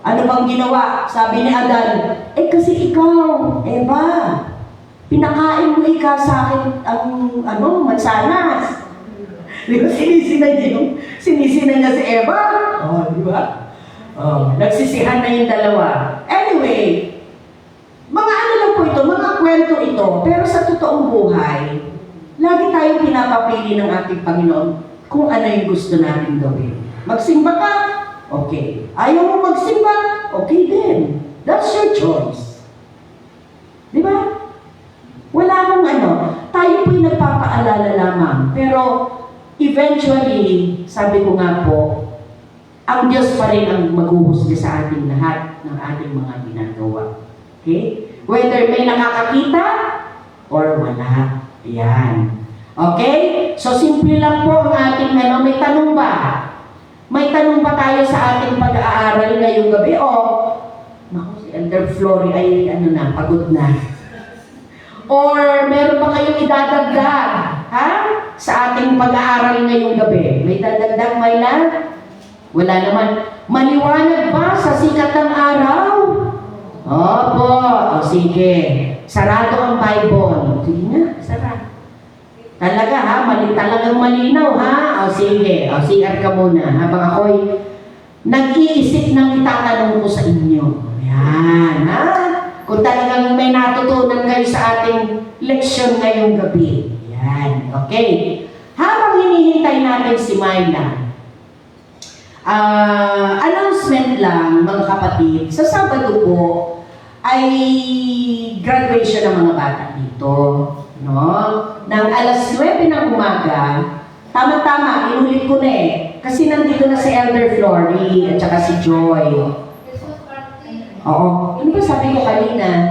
Ano bang ginawa? Sabi ni Adan, kasi ikaw, Eva, pinakain mo sa akin ang mansanas. Di ba sinisina niya si Eva? Di ba? Nagsisihan na yung dalawa. Anyway, mga lang po ito, mga kwento ito, pero sa totoong buhay, lagi tayong pinapapili ng ating Panginoon kung ano yung gusto natin gawin. Magsimba ka? Okay. Ayaw mo magsimba? Okay din. That's your choice. Di ba? Wala akong tayo po'y nagpapaalala lamang. Pero, eventually, sabi ko nga po, ang Diyos pa rin ang maghuhusga sa ating lahat ng ating mga ginagawa. Okay? Whether may nakakakita or wala. Yan. Okay? So, simple lang po ang ating may tanong ba? May tanong ba tayo sa ating pag-aaral ngayong gabi? Naku, si Elder Flory ay pagod na. Or meron pa kayong idadagdag, sa ating pag-aaral ngayong gabi? May dadagdag, Myla? Wala naman. Maliwanag ba sa sikat ng araw? Opo. Sige. Sarado ang Bible. Sige nga, sarado. Talaga talagang malinaw sige. CR ka muna habang ako'y nag-iisip ng itatanong ko sa inyo. Yan, Kung talagang may natutunan kayo sa ating leksyon ngayong gabi. Yan, okay. Habang hinihintay natin si Myla, announcement lang mga kapatid, sa Sabado po ay graduation ng mga bata dito. Nang alas 9 ng umaga, tama-tama, inulit ko na kasi nandito na si Elder Flory at saka si Joy. Oo. Ano ba sabi ko kanina?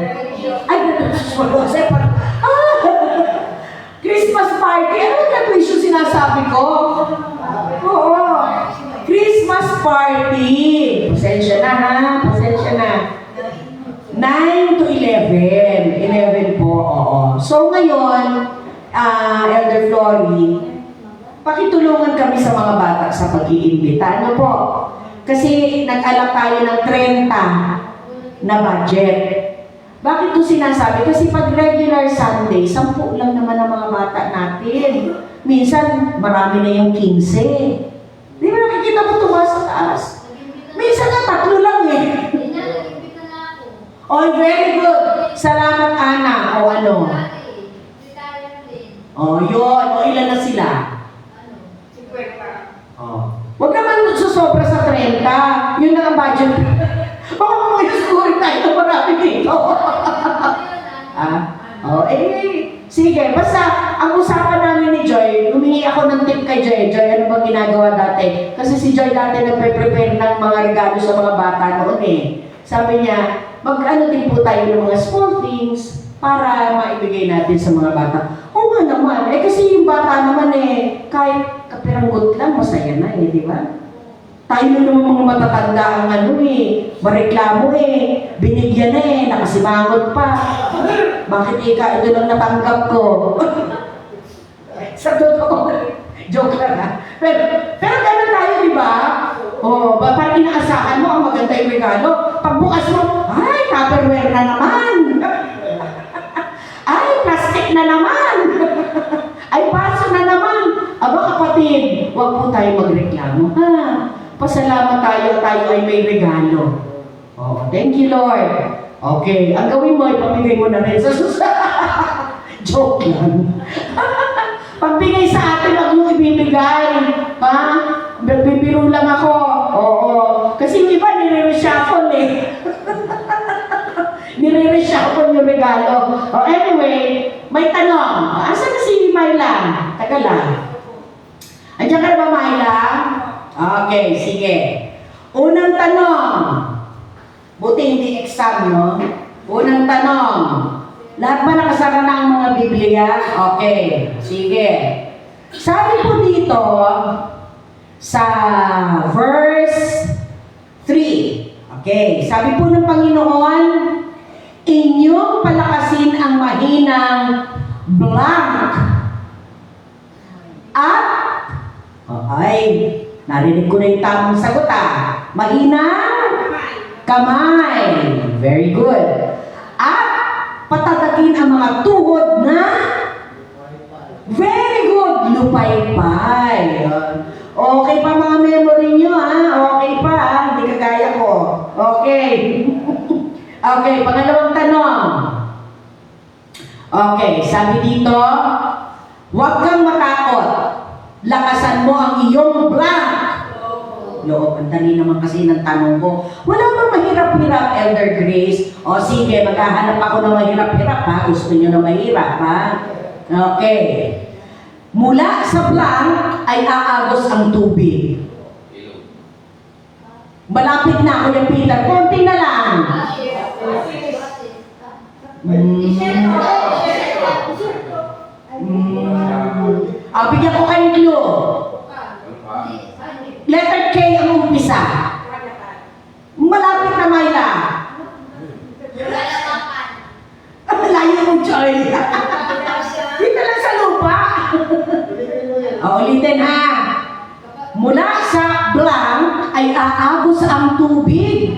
Christmas party. Ano yung graduation sinasabi ko? Oo. Christmas party. Pasensya na Pasensya na. 9 to 11. 11 po, oo. So ngayon, Elder Flory, pakitulungan kami sa mga bata sa pag-iimbita. Ano po? Kasi nag-alak tayo ng 30 na budget. Bakit ito sinasabi? Kasi pag regular Sunday, 10 lang naman ang mga bata natin. Minsan, marami na yung 15. Di ba nakikita mo tumaas sa taas? Minsan nga, 3 lang Hindi na, nag-imbita na ako. Oh, very good. Salamat, Ana. O ano? Retire din. O, yun. O, ilan na sila? Ano? O. Huwag naman susobra sa 30. Yun na ang budget. Baka mga score tayo na marami dito. Sige. Basta, ang usapan namin ni Joy, humingi ako ng tip kay Joy. Joy, ano bang ginagawa dati? Kasi si Joy dati nagpe-prepare ng mga regalo sa mga bata noon eh. Sabi niya, mag-ano din po tayo ng mga small things para maibigay natin sa mga bata. Oo nga naman. Kasi yung bata naman kahit kapiranggot lang, masaya na di ba? Tayo na naman mga matatanda ang mareklamo binigyan nakasimangot pa. Bakit ito lang natanggap ko? Sa totoo, joke lang ha. Pero gano'n tayo, di ba? Parang inaasahan mo ang maganda yung regalo. Pagbukas mo, ay, Tupperware na naman. Ay, plastic na naman. Ay, baso na naman. Aba kapatid, huwag po tayo magreklamo. Pasalamat tayo ay may regalo. Thank you, Lord. Okay, ang gawin mo, ipamigay mo na rin sa susunod. Joke lang. Pagbigay sa atin, huwag mo ibibigay. Bibiro lang ako. Oo. Kasi yung iba, nire-reshuffle nire-reshuffle yung regalo. Anyway, may tanong. Asan na si Myla? Taga lang. Andiyan ka na ba, Myla? Okay, sige. Unang tanong. Buti hindi exam, no? Unang tanong. Lahat ba nakasara na ang mga Biblia? Okay, sige. Sabi po dito, sa verse 3. Okay, sabi po ng Panginoon, inyong palakasin ang mahinang blank. At, narinig ko na yung tamang sagot mahinang kamay. Very good. At patatagin ang mga tuhod na very good, lupay-pay. Okay pa mga memory nyo okay pa hindi kagaya ko. Okay. Okay, pangalawang tanong. Okay, sabi dito, huwag kang matakot. Lakasan mo ang iyong blank. Loob, ang dali naman kasi ng tanong ko. Wala bang mahirap-hirap, Elder Grace? Sige, maghahanap ako ng mahirap-hirap Gusto nyo na mahirap Okay. Mula sa blank ay aagos ang tubig. Malapit na, Kuya Peter. Konti na lang. Bigyan ko kayong clue. Letter K ang umpisa. Malapit na, Myla. Malayo mong Joy. Dito lang sa lupa. Ulitin Mula sa blank ay aagos ang tubig.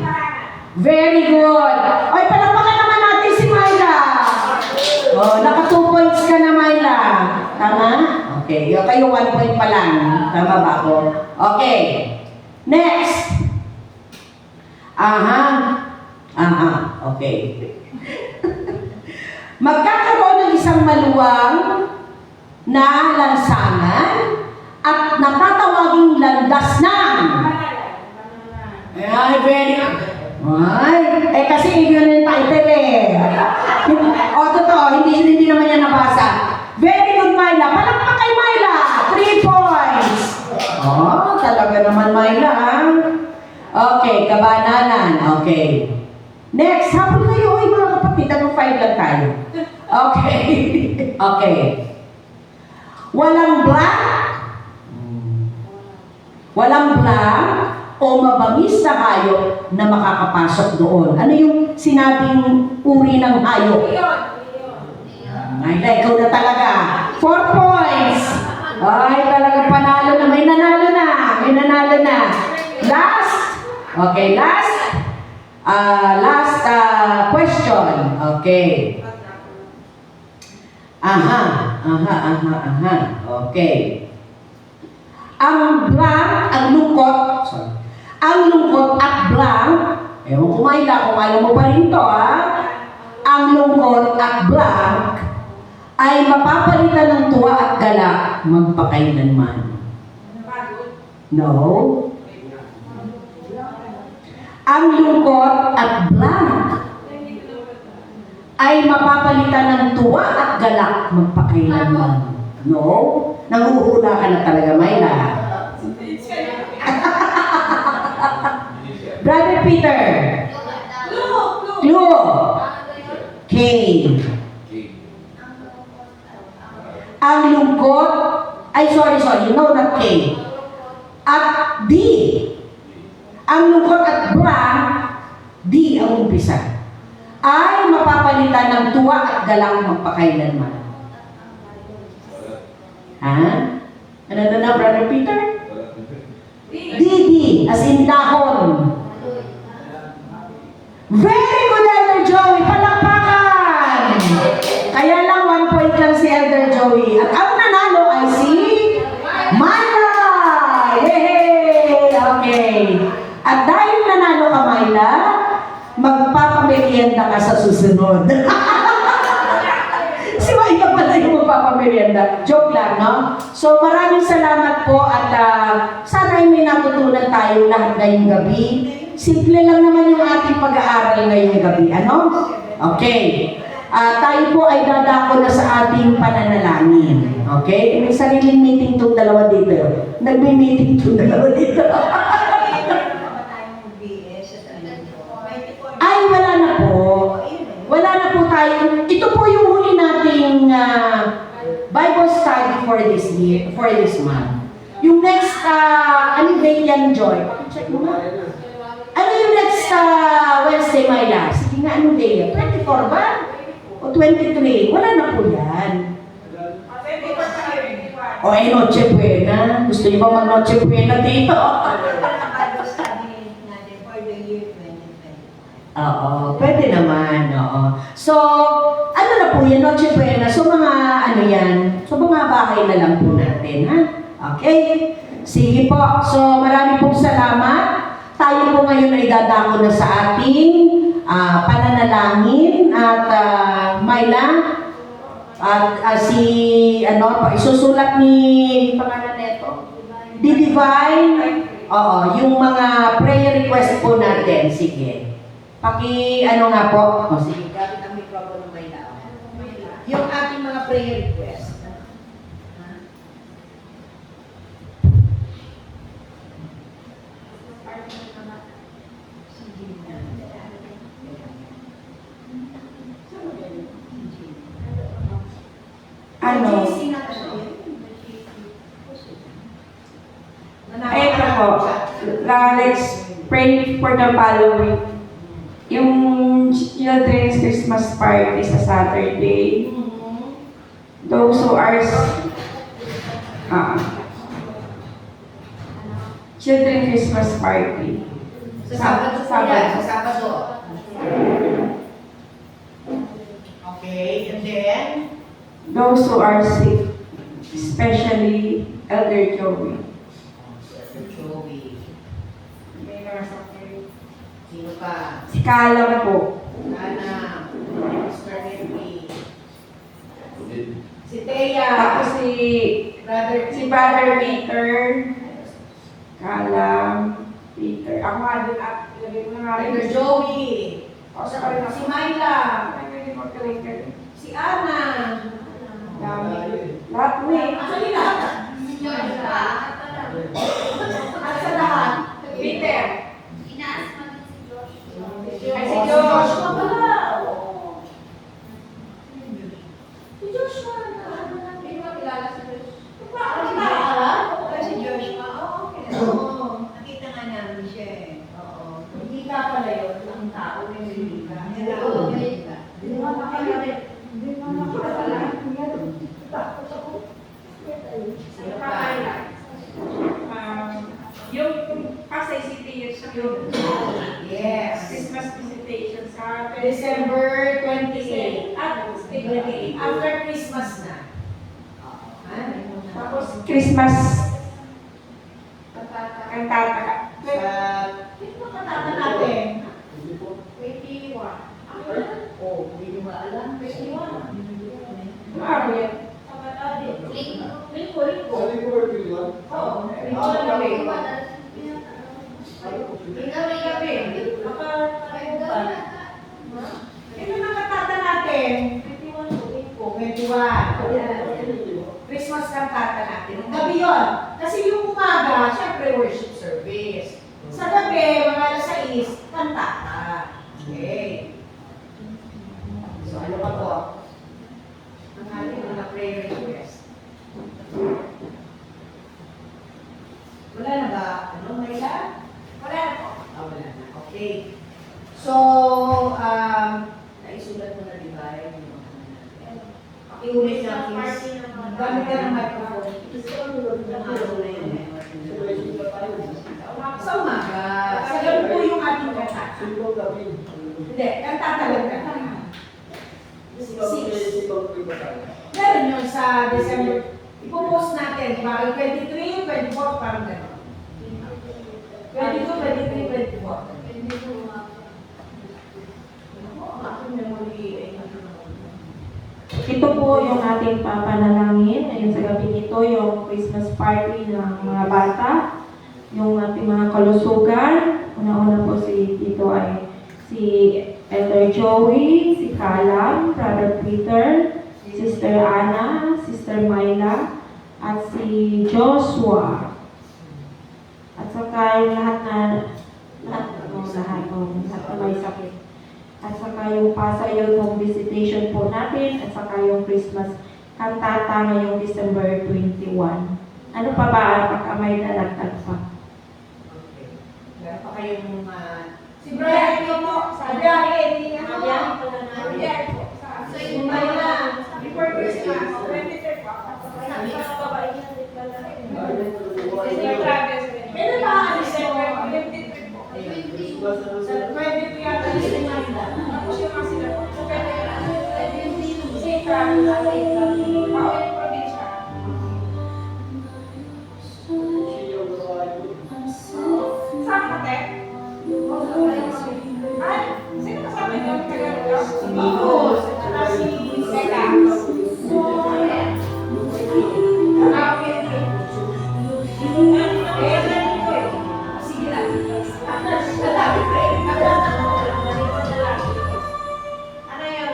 Very good. Ay, palapakan naman natin si Myla. Naka 2 points ka na, Myla. Tama? Okay. Kayo 1 point pa lang. Tama ba ako? Okay. Next. Okay. Magkakaroon ng isang maluwang na lansangan at natatawaging landas ng. Ay, very good. Kasi yun yung title totoo, hindi naman yan nabasa. Very good, Myla. Palakpak kay Myla. 3 points. Talaga naman, Myla, Okay, kabananan. Okay. Next, habol kayo, mga kapatid. 5 lang tayo. Okay. Okay. Walang blank o mabangis na hayop na makakapasok doon. Ano yung sinabing uri ng hayop? Myla, ikaw na talaga. 4 points. Ay, talaga panalo na. May nanalo na. Last. Okay, last question. Okay. Okay. Ang lungkot at blank, ewan ko Myla, kung alam mo pa rin to, ang lungkot at blank ay mapapalitan ng tuwa at galak magpakailanman. No. Ang lungkot at blank ay mapapalitan ng tuwa at galak magpakailanman. No? Nanguhula ka na talaga, Myla. Brother Peter. Clue. K. Ang lungkot, sorry, no, not K. At D. Ang lungkot at blank, D ang umpisa, ay mapapalitan ng tuwa at galak magpakailanman. Ha? Ano na, Brother Peter? D, as in dahon. Very good, Elder Joey. Palakpakan! Kaya lang 1 point lang si Elder Joey. At ang nanalo ay si Myla! Yay! Okay. At dahil nanalo ka, Myla, magpapamerienda ka sa susunod. Si Myla pala yung magpapamerienda. Joke lang, no? So maraming salamat po at sana ay may natutunan tayo lahat ngayong gabi. Simple lang naman yung ating pag-aaral ngayong gabi. Ano? Okay. Tayo po ay dadako na sa ating pananalangin. Okay? May sariling meeting itong dalawa dito. Nagme-meeting itong dalawa dito. Ay, wala na po. Wala na po tayo. Ito po yung huli nating Bible study for this year, for this month. Yung next, ano date yan, Joy? Check mo nga. Ano yung next Wednesday, Myla? Sige nga, ano day? 24 ba? O 23? Wala na po yan. O Noche Buena. Gusto niyo ba mag-Noche Buena dito? Oo, pwede naman, oo. So, ano na po yan, Noche Buena? So, mga ano yan? So, mga bahay na lang po natin, ha? Okay? Sige po. So, marami pong salamat. Tayo po ngayon ay dadako na sa ating pananalangin at Myla at isusulat ni pangalan nito? Divine. Oo, yung mga prayer request po natin. Sige. Nga po. O, sige, gamit ang microphone ng Myla. Yung ating mga prayer request. Ano? Ito po. Let's pray for the following. Yung children's Christmas party sa Saturday. Those who are children's Christmas party. Sa Sabado. Okay, and then? Those who are sick, especially Elder Joey. Joey. Sino pa? Si Kalam po. Ana. Mr. Henry. Si Thea. Tapos si Brother Peter. Kalam. Peter. Ako nga din. Ilagay ko na nga rin. Elder Joey. O, sa karin Si Myla. Si Ana. Dami. Lahat mo eh. At sa lahat. Peter. Ay, si Josh. Si Joshua. Hindi mo kilala si Joshua. Si Joshua. Oo. Nakita nga namin siya eh. Oo. Hindi ka pala yun. Ang tao na hindi ka. Oo. Hindi mo nakilala. Hindi mo nakilala. Tapos ako. Sino pa? Yung Pasay City yun sa yun. Yes. Christmas visitation sa December 28. At 28. After Christmas na. tapos Christmas kantata. Ito katata natin. 21. Oh, hindi mo So, naisulat mo na, di ba? Yung mga ano natin. Pakiulit natin. Gamit ka ng microphone. Sa umaga. Sa gabi po yung ating kanta. Hindi, kanta talaga. Meron yun sa December. Ipopost natin. Parang 23, 24, parang gano'n. 22, 23, 24. Ito po yung ating papanalangin. Ngayon sa gabi nito, yung Christmas party ng mga bata, yung ating mga kalusugan. Una-una po dito ay si Elder Joey, si Kalam, Brother Peter, Sister Anna, Sister Myla, at si Joshua. At saka yung lahat na may sakit. At saka yung Pasayo home visitation po natin, at saka yung Christmas kantata ngayong December 21. Ano pa ba? Baka may nalagtag pa. Okay. Meron pa kayong si Brian po. Sa Brian. Brian po na natin. So, yung Myla, before Christmas, 23 po. Meron pa, December 23 po. Sa 23 yata si Myla. Tapos yung mga sila po. So, pwede si Pauwi probinsya. Saan ka, Tek? Ay, sino kasama niyo? Si Migos, at saka si Sega. Sige lang. Ano yun?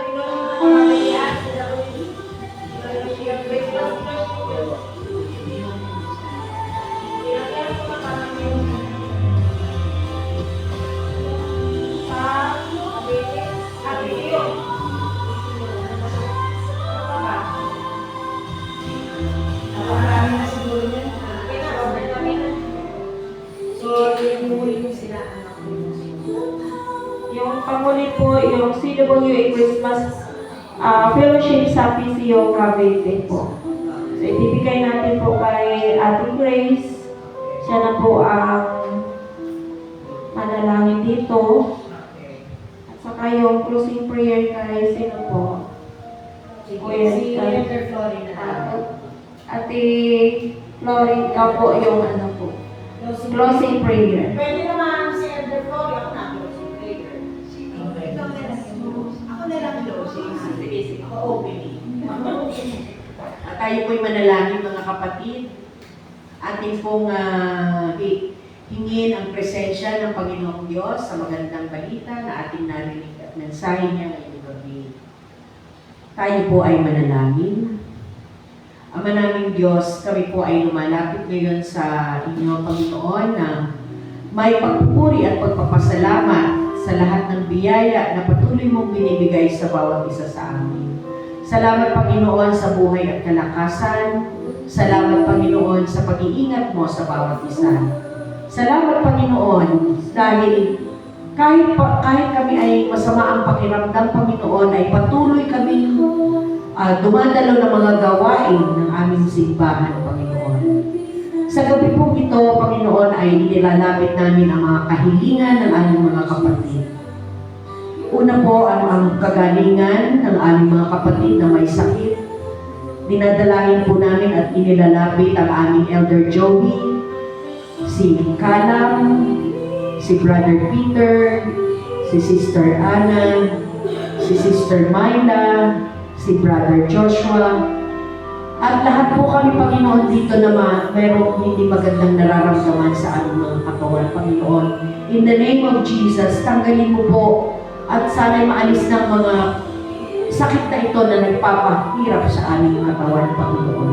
Yung panguli po, yung CWA Christmas Fellowship sa PCO Cavite po. So, ibibigay natin po kay Ate Grace. Siya na po ang manalangin dito. At saka yung closing prayer kay sino po? Kuya Si Rita. Elder Florina. Ate Florina po yung ano po. Closing prayer. Pwede naman si Elder Florina. Ako na, closing prayer. Ako na lang closing. Ako opening. At tayo po'y manalangin mga kapatid. Ating pong hingin ang presensya ng Panginoong Diyos sa magandang balita na ating narinig at mensahe niya ngayong gabi. Tayo po ay manalangin. Ama naming Diyos, kami po ay lumalapit ngayon sa inyo, Panginoon, na may pagpupuri at pagpapasalamat sa lahat ng biyaya na patuloy mong binibigay sa bawat isa sa amin. Salamat, Panginoon, sa buhay at kalakasan. Salamat, Panginoon, sa pag-iingat mo sa bawat isa. Salamat, Panginoon, dahil kahit kami ay masama ang pakiramdam, Panginoon, ay patuloy kaming dumadalo ng mga gawain ng aming simbahan, Panginoon. Sa gabi pong ito, Panginoon, ay nilalapit namin ang mga kahilingan ng aming mga kapatid. Una po ang kagalingan ng aming mga kapatid na may sakit. Dinadalangin po namin at inilalapit ang aming Elder Joey, si Kalam, si Brother Peter, si Sister Anna, si Sister Myla, si Brother Joshua, at lahat po kami, Panginoon, dito na merong hindi magandang nararamdaman sa aming mga katawan, Panginoon. In the name of Jesus, tanggalin mo po at sana'y maalis ng mga sakit na ito na nagpapahirap sa aming katawan, Panginoon.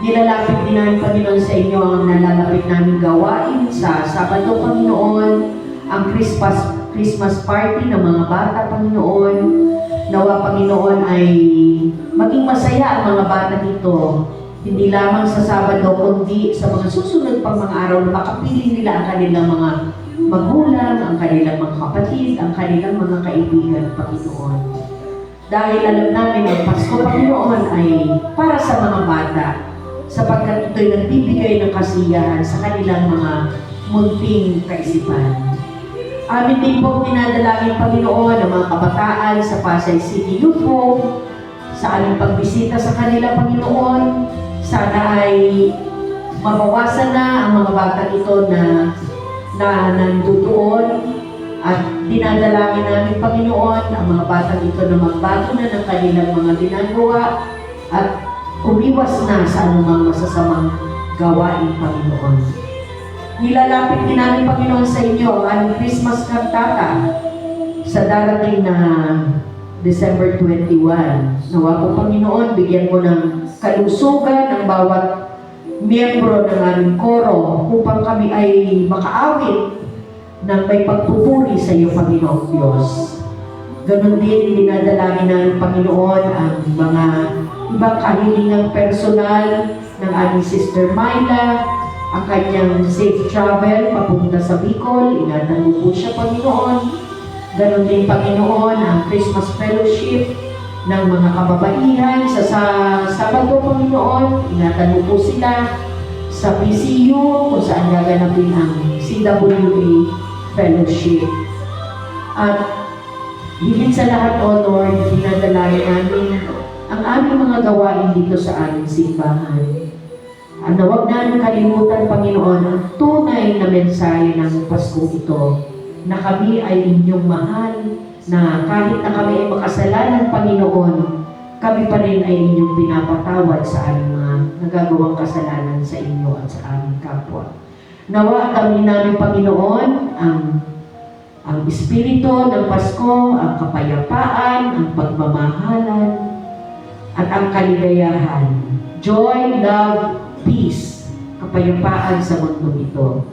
Nilalapit din namin, Panginoon, sa inyo ang nalalapit namin gawain sa Sabado, Panginoon, ang Christmas party ng mga bata, Panginoon. Nawa, Panginoon, ay maging masaya ang mga bata dito. Hindi lamang sa Sabado, kundi sa mga susunod pang mga araw na makapili nila ang kanilang mga magulang, ang kanilang mga kapatid, ang kanilang mga kaibigan, Panginoon. Dahil alam namin ang Pasko, Panginoon, ay para sa mga bata, sapagkat ito'y nagbibigay ng kasiyahan sa kanilang mga munting kaisipan. Amin din po dinadalangin, Panginoon, ang mga kabataan sa Pasay City Youth Home, sa aming pagbisita sa kanila, Panginoon. Sana ay mabawasan na ang mga bata ito na nandoon, at dinadalangin namin, Panginoon, ang mga batang ito na magbago na ng kanilang mga ginagawa at umiwas na sa anumang masasamang gawain, Panginoon. Nilalapit din namin, Panginoon, sa inyo ang aming Christmas kantata sa darating na December 21. Nawa po, Panginoon, bigyan mo ng kalusugan ng bawat miyembro ng aming koro upang kami ay makaawit ng may pagpupuri sa iyo, Panginoong Diyos. Ganon din, dinadalangin namin, Panginoon, ang mga ibang kahilingang personal ng aming Sister Myla, ang kanyang safe travel papunta sa Bicol. Ingatan mo po siya, Panginoon. Ganon din, Panginoon, ang Christmas Fellowship ng mga kababaihan sa Sabado, Panginoon. Ingatan mo po sila sa PCU kung saan gaganapin ang CWA Fellowship. At higit sa lahat, O Lord, dinadalangin namin ang aming mga gawain dito sa aming simbahan. Na huwag namin kalimutan, Panginoon, ang tunay na mensahe ng Paskong ito, na kami ay inyong mahal, na kahit na kami ay makasalanan, Panginoon, kami pa rin ay inyong pinapatawad sa aming mga nagagawang kasalanan sa inyo at sa aming kapwa. Nawa kami namin, Panginoon, ang Espiritu ng Pasko, ang kapayapaan, ang pagmamahalan, at ang kaligayahan, joy, love, peace, kapayapaan sa mundo ito.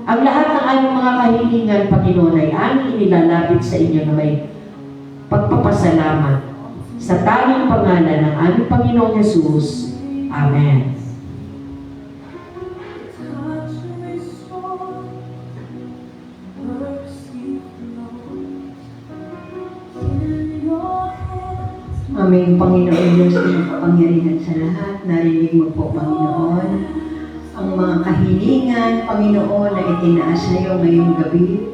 Ang lahat ng aming mga kahilingan, Panginoon, ay aming inilalapit sa inyo na may pagpapasalamat sa tanging pangalan ng aming Panginoong Yesus. Amen. Aming Panginoon Diyos na makapangyarihan sa lahat, narinig mo po, Panginoon, ang mga kahilingan, Panginoon, na itinaas sa iyo ngayong gabi.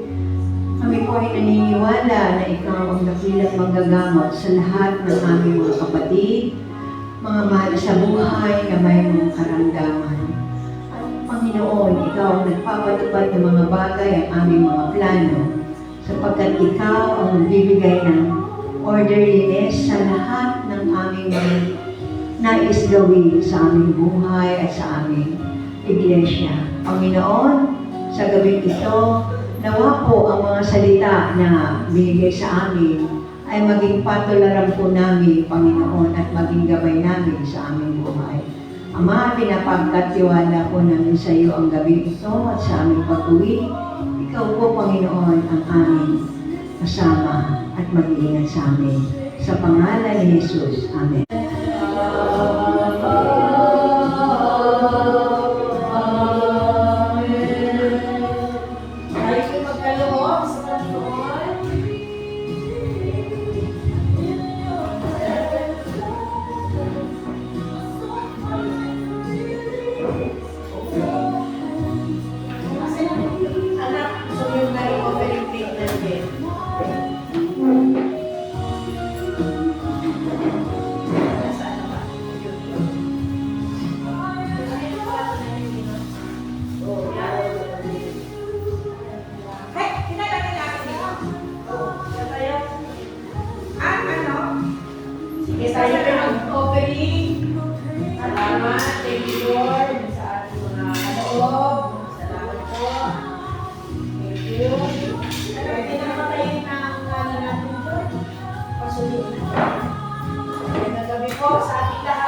Kami po ay naniniwala na ikaw ang dakilang manggagamot sa lahat ng aming mga kapatid, mga mahal sa buhay na may mga karamdaman. At Panginoon, ikaw ang nagpapatupad ng mga bagay ang aming mga plano, sapagkat ikaw ang magbibigay ng orderliness sa lahat ng aming mga nais gawin sa aming buhay at sa aming iglesia. Panginoon, sa gabing ito, nawa po ang mga salita na binigay sa amin ay maging patularan po namin, Panginoon, at maging gabay namin sa aming buhay. Ama, pinapagkatiwala po namin sa iyo ang gabing ito at sa aming pag-uwi. Ikaw po, Panginoon, ang aming kasama at mag-iingat sa amin. Sa pangalan ni Jesus. Amen. Magandang gabi po sa ating lahat.